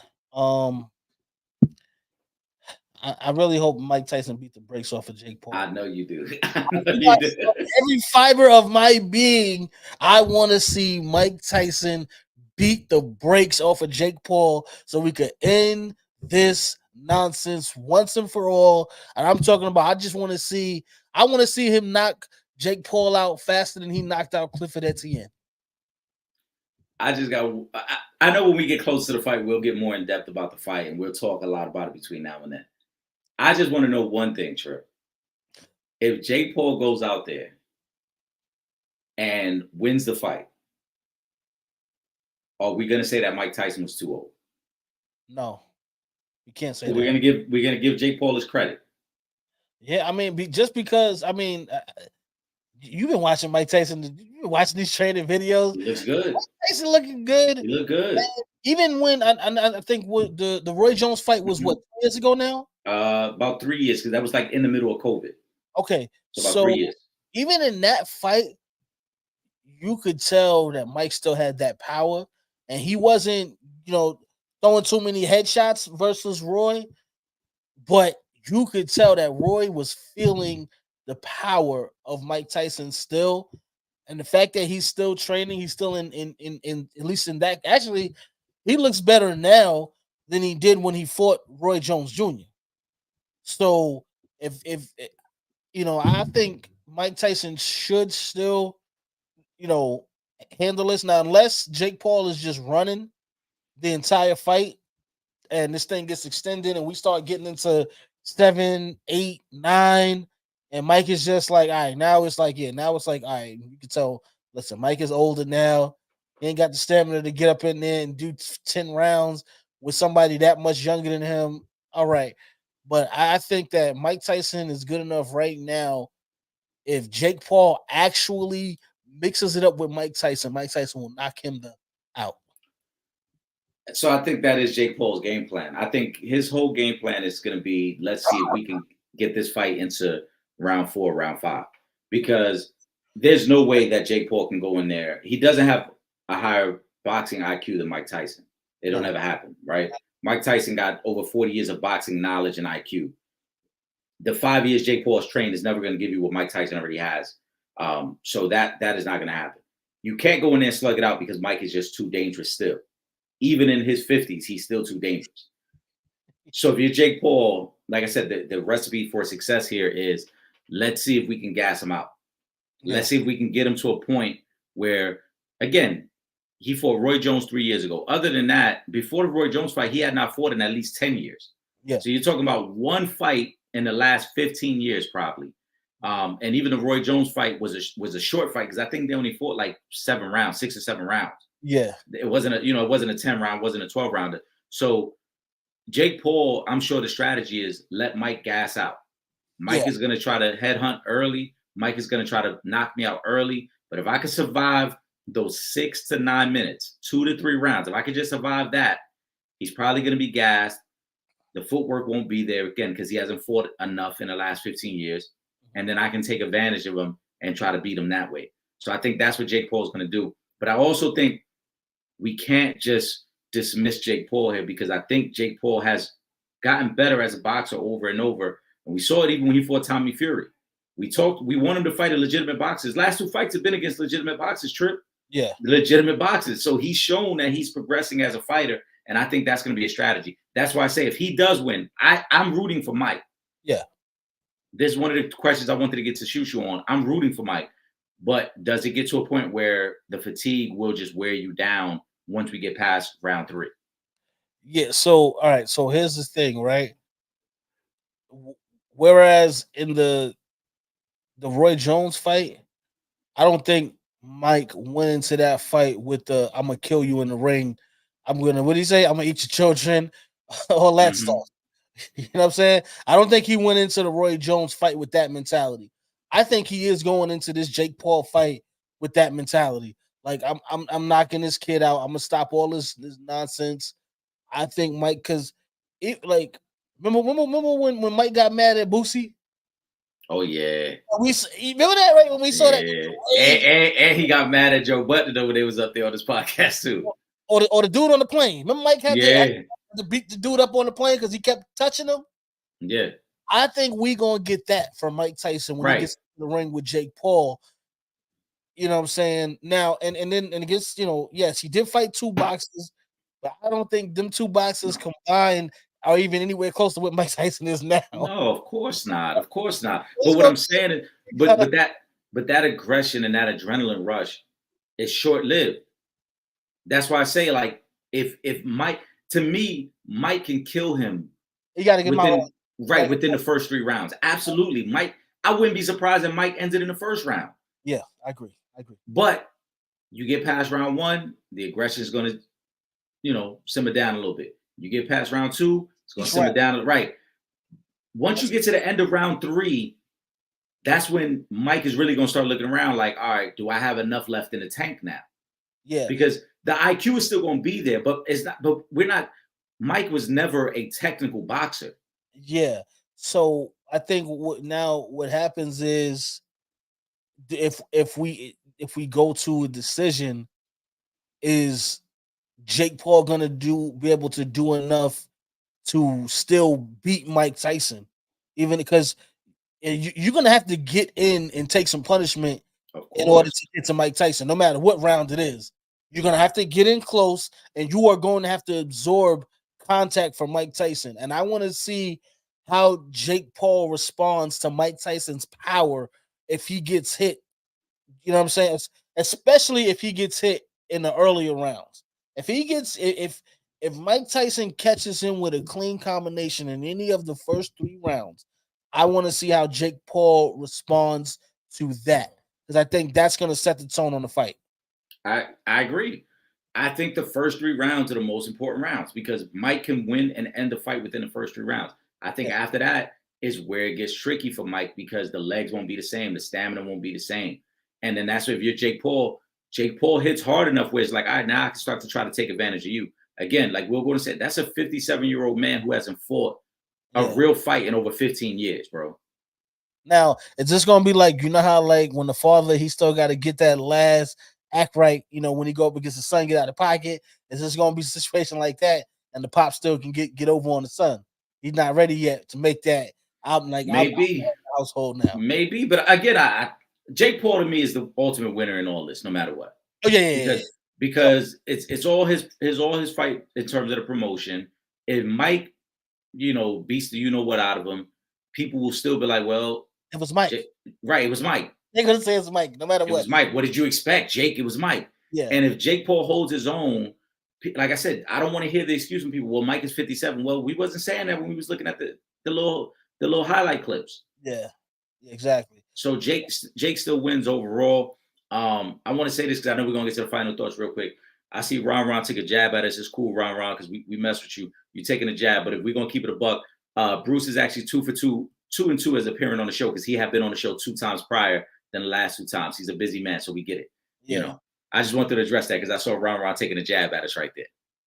I really hope Mike Tyson beat the brakes off of Jake Paul. I know you do. I know you do. Every fiber of my being, I want to see Mike Tyson beat the brakes off of Jake Paul so we could end this nonsense once and for all. And I'm talking about I want to see him knock Jake Paul out faster than he knocked out Clifford Etienne. I know when we get close to the fight, we'll get more in depth about the fight and we'll talk a lot about it between now and then. I just want to know one thing, Trip. If Jake Paul goes out there and wins the fight, are we gonna say that Mike Tyson was too old? No, you can't say So that. we're gonna give Jake Paul his credit. Yeah, I mean, just because you've been watching Mike Tyson, you've been watching these training videos. He looks good. Mike Tyson looking good. He looked good. Even when I think what the Roy Jones fight was, what, 2 years ago now? About 3 years, because that was like in the middle of COVID. Okay, so about 3 years. Even in that fight, you could tell that Mike still had that power, and he wasn't, throwing too many headshots versus Roy, but you could tell that Roy was feeling the power of Mike Tyson still, and the fact that he's still training, he's still in at least in that. Actually, he looks better now than he did when he fought Roy Jones Jr. So if I think Mike Tyson should still, handle this now, unless Jake Paul is just running the entire fight and this thing gets extended and we start getting into 7, 8, 9, and Mike is just like, all right, now it's like, all right, you can tell, listen, Mike is older now. He ain't got the stamina to get up in there and do 10 rounds with somebody that much younger than him. All right. But I think that Mike Tyson is good enough right now. If Jake Paul actually mixes it up with Mike Tyson will knock him out. So I think that is Jake Paul's game plan. I think his whole game plan is going to be, let's see if we can get this fight into round 4, round 5, because there's no way that Jake Paul can go in there. He doesn't have a higher boxing IQ than Mike Tyson. It'll never happen, right? Mike Tyson got over 40 years of boxing knowledge and IQ. The 5 years Jake Paul has trained is never going to give you what Mike Tyson already has. So that is not going to happen. You can't go in there and slug it out because Mike is just too dangerous still. Even in his 50s, he's still too dangerous. So if you're Jake Paul, like I said, the recipe for success here is, let's see if we can gas him out. Yeah. Let's see if we can get him to a point where, again, he fought Roy Jones 3 years ago. Other than that, before the Roy Jones fight, he had not fought in at least 10 years. Yeah. So you're talking about one fight in the last 15 years, probably. And even the Roy Jones fight was a short fight, because I think they only fought like 7 rounds, 6 or 7 rounds. Yeah, it wasn't a 10 round, wasn't a 12 rounder. So Jake Paul, I'm sure the strategy is let Mike gas out. Mike is going to try to headhunt early. Mike is going to try to knock me out early. But if I could survive those 6 to 9 minutes, 2 to 3 rounds, if I could just survive that, he's probably going to be gassed. The footwork won't be there again because he hasn't fought enough in the last 15 years. And then I can take advantage of him and try to beat him that way. So I think that's what Jake Paul is going to do. But I also think we can't just dismiss Jake Paul here, because I think Jake Paul has gotten better as a boxer over and over. And we saw it even when he fought Tommy Fury. We want him to fight a legitimate boxer. His last 2 fights have been against legitimate boxers, Trip. Yeah. Legitimate boxers. So he's shown that he's progressing as a fighter. And I think that's going to be a strategy. That's why I say if he does win, I'm rooting for Mike. Yeah. This is one of the questions I wanted to get to shoot you on. I'm rooting for Mike. But does it get to a point where the fatigue will just wear you down once we get past round 3? Yeah. So, all right. So here's the thing, right? Whereas in the Roy Jones fight, I don't think Mike went into that fight with the "I'm gonna kill you in the ring. I'm gonna," what did he say? "I'm gonna eat your children," all that stuff. You know what I'm saying? I don't think he went into the Roy Jones fight with that mentality. I think he is going into this Jake Paul fight with that mentality. Like, I'm knocking this kid out. I'm gonna stop all this nonsense. I think Mike, because it, like, remember when Mike got mad at Boosie? Oh yeah, remember that, right? When we saw that, and he got mad at Joe Budden when they was up there on this podcast too. Or the dude on the plane. Remember Mike had to beat the dude up on the plane because he kept touching him. Yeah, I think we gonna get that from Mike Tyson when he gets in the ring with Jake Paul. You know what I'm saying? Now and against, yes, he did fight 2 boxers, but I don't think them 2 boxers combined. are even anywhere close to what Mike Tyson is now. No, of course not. Of course not. But It's what gonna I'm saying is, be kinda- but that aggression and that adrenaline rush is short lived. That's why I say, like, if Mike, to me, Mike can kill him you got to get my within right. within the first 3 rounds. Absolutely, Mike. I wouldn't be surprised if Mike ended in the first round. Yeah, I agree. I agree. But you get past round one, the aggression is going to, simmer down a little bit. You get past round two, it's going to He's simmer right. down. Right. Once you get to the end of round three, that's when Mike is really going to start looking around like, all right, do I have enough left in the tank now? Yeah, Because the IQ is still going to be there, but it's not. But we're not. Mike was never a technical boxer. yeah. So I think what happens is if we go to a decision, is Jake Paul gonna be able to do enough to still beat Mike Tyson, even because you're gonna have to get in and take some punishment Of in order course. to get to Mike Tyson, no matter what round it is. You're gonna have to get in close, and you are going to have to absorb contact from Mike Tyson. And I want to see how Jake Paul responds to Mike Tyson's power if he gets hit. You know what I'm saying? Especially if he gets hit in the earlier rounds. If he gets if Mike Tyson catches him with a clean combination in any of the first 3 rounds, I want to see how Jake Paul responds to that, because I think that's going to set the tone on the fight. I agree. I think the first 3 rounds are the most important rounds because Mike can win and end the fight within the first 3 rounds. I think Yeah. after that is where it gets tricky for Mike because the legs won't be the same, the stamina won't be the same. And then that's where if you're Jake Paul hits hard enough where it's like, all right, now I can start to try to take advantage of you. Again, like we're going to say, that's a 57-year-old man who hasn't fought a Yeah. real fight in over 15 years, bro. Now, it's just gonna be like, you know how like when the father, he still got to get that last act right, when he go up against the son, get out of pocket. It's just gonna be a situation like that, and the pop still can get over on the son. He's not ready yet to make that. I'm Maybe, household now. maybe, but again, Jake Paul to me is the ultimate winner in all this, no matter what. Oh yeah. because because it's all his fight in terms of the promotion. If Mike, beats the what out of him, people will still be like, well, It was Mike. right, it was Mike. They're gonna say it's Mike, no matter It what. was Mike. What did you expect, Jake? It was Mike. Yeah. And if Jake Paul holds his own, like I said, I don't want to hear the excuse from people. Well, Mike is 57. Well, we wasn't saying that when we was looking at the little highlight clips. Yeah, exactly. So Jake still wins overall. I want to say this because I know we're gonna get to the final thoughts real quick. I see Ron take a jab at us. It's cool, Ron, because we mess with you. You're taking a jab, but if we're gonna keep it a buck, Bruce is actually 2 for 2, 2-2 as appearing on the show because he had been on the show 2 times prior than the last 2 times. He's a busy man, so we get it. Yeah. I just wanted to address that because I saw Ron taking a jab at us right there.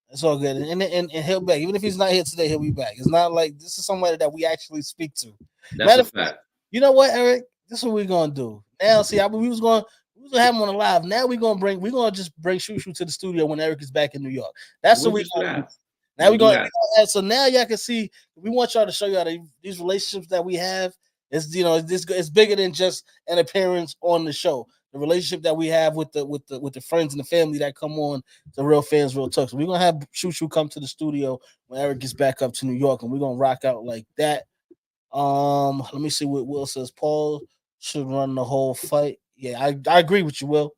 It's all good, and he'll be back. Even if he's not here today, he'll be back. It's not like this is somebody that we actually speak to. That's a fact. You know what, Eric? This is what we're gonna do now. See, we was gonna have him on the live. Now we're gonna just bring Shoo to the studio when Eric is back in New York. That's what we're gonna do. Now we're gonna so now y'all can see. We want y'all to show y'all these relationships that we have. It's bigger than just an appearance on the show. The relationship that we have with the friends and the family that come on the Real Fans Real Talk. So we're gonna have Shoo come to the studio when Eric gets back up to New York, and we're gonna rock out like that. Let me see what Will says. Paul should run the whole fight. Yeah, I agree with you, Will.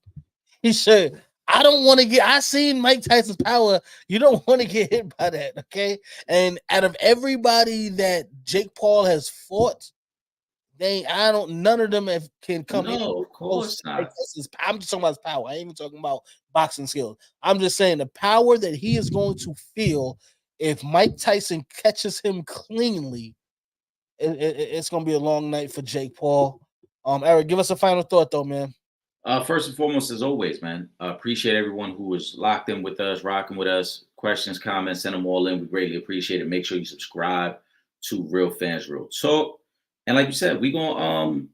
He should. I don't want to I seen Mike Tyson's power. You don't want to get hit by that, okay? And out of everybody that Jake Paul has fought, none of them can come in. No, of course not. I'm just talking about his power. I ain't even talking about boxing skills. I'm just saying the power that he is going to feel if Mike Tyson catches him cleanly. It's going to be a long night for Jake Paul. Eric, give us a final thought, though, man. First and foremost, as always, man, appreciate everyone who is locked in with us, rocking with us. Questions, comments, send them all in. We greatly appreciate it. Make sure you subscribe to Real Fans Real Talk. And like you said, we're gonna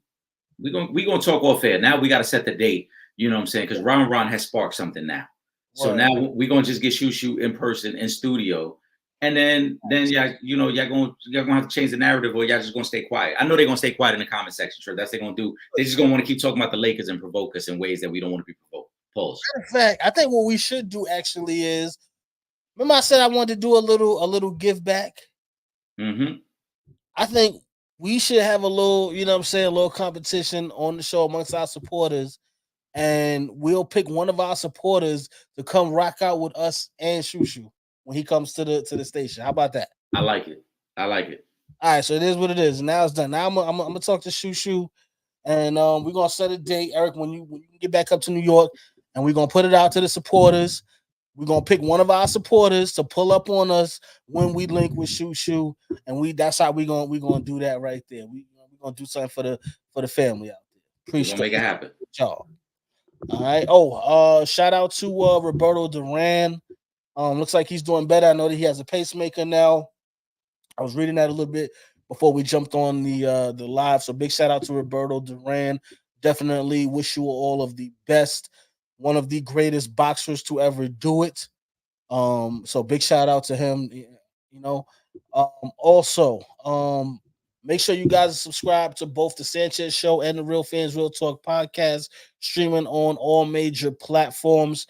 talk off air. Now we got to set the date. You know what I'm saying? Because Ron has sparked something now. So now we're gonna just get Shoo in person in studio. And then y'all gonna have to change the narrative, or y'all just gonna stay quiet. I know they're gonna stay quiet in the comment section. Sure, that's what they're gonna do. They're just gonna want to keep talking about the Lakers and provoke us in ways that we don't want to be provoked. Pause. In fact, I think what we should do actually is, remember I said I wanted to do a little give back. Mm-hmm. I think we should have a little, you know what I'm saying, a little competition on the show amongst our supporters, and we'll pick one of our supporters to come rock out with us and Shushu when he comes to the station. How about that? I like it. I like it. All right, so it is what it is. Now it's done. Now I'm gonna talk to Shushu, and we're gonna set a date, Eric, when you get back up to New York, and we're gonna put it out to the supporters. We're gonna pick one of our supporters to pull up on us when we link with Shushu, and that's how we gonna do that right there. We're gonna do something for the family out there. We're gonna Appreciate make it happen. y'all. All right. Oh, shout out to Roberto Duran. Looks like he's doing better. I know that he has a pacemaker now. I was reading that a little bit before we jumped on the live. So big shout out to Roberto Duran. Definitely wish you all of the best. One of the greatest boxers to ever do it. So big shout out to him. You know. Also, make sure you guys subscribe to both the Sanchez Show and the Real Fans Real Talk podcast, streaming on all major platforms.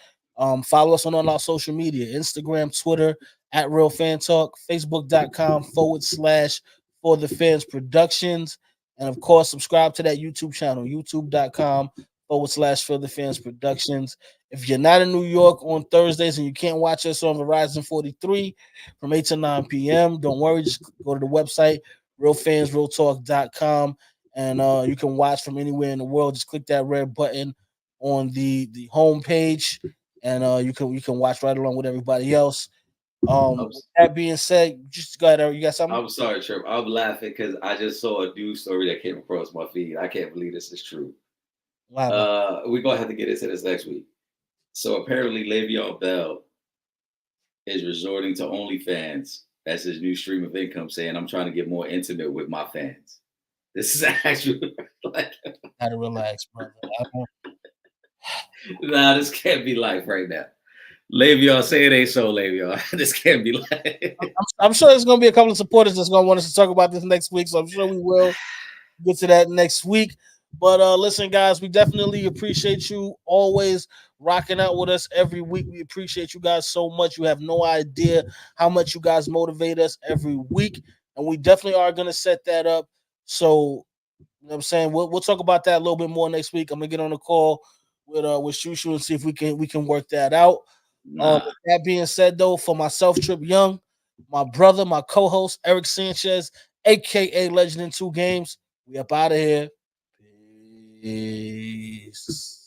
Follow us on all our social media: Instagram, Twitter at Real Fan Talk, Facebook.com/, For the Fans Productions, and of course, subscribe to that YouTube channel, YouTube.com/, For the Fans Productions. If you're not in New York on Thursdays and you can't watch us on Verizon 43 from 8 to 9 p.m., don't worry. Just go to the website, realfansrealtalk.com, and you can watch from anywhere in the world. Just click that red button on the home page, and you can watch right along with everybody else. I'm, With that being said, just go ahead, Eric. You got something? I'm sorry, Trip. I'm laughing because I just saw a news story that came across my feed. I can't believe this is true. Wow. We're gonna have to get into this next week. So apparently, Le'Veon Bell is resorting to OnlyFans as his new stream of income, saying, "I'm trying to get more intimate with my fans." This is actually like, Gotta relax, brother. nah, this can't be life right now. Le'Veon, say it ain't so, Le'Veon. This can't be life. I'm sure there's gonna be a couple of supporters that's gonna want us to talk about this next week, so I'm sure we will get to that next week. But listen, guys, we definitely appreciate you always rocking out with us every week. We appreciate you guys so much. You have no idea how much you guys motivate us every week, and we definitely are gonna set that up. So, you know what I'm saying, we'll talk about that a little bit more next week. I'm gonna get on a call with Shushu and see if we can work that out. Nah. With that being said, though, for myself, Trip Young, my brother, my co-host Eric Sanchez, aka Legend in Two Games, we up out of here. Peace.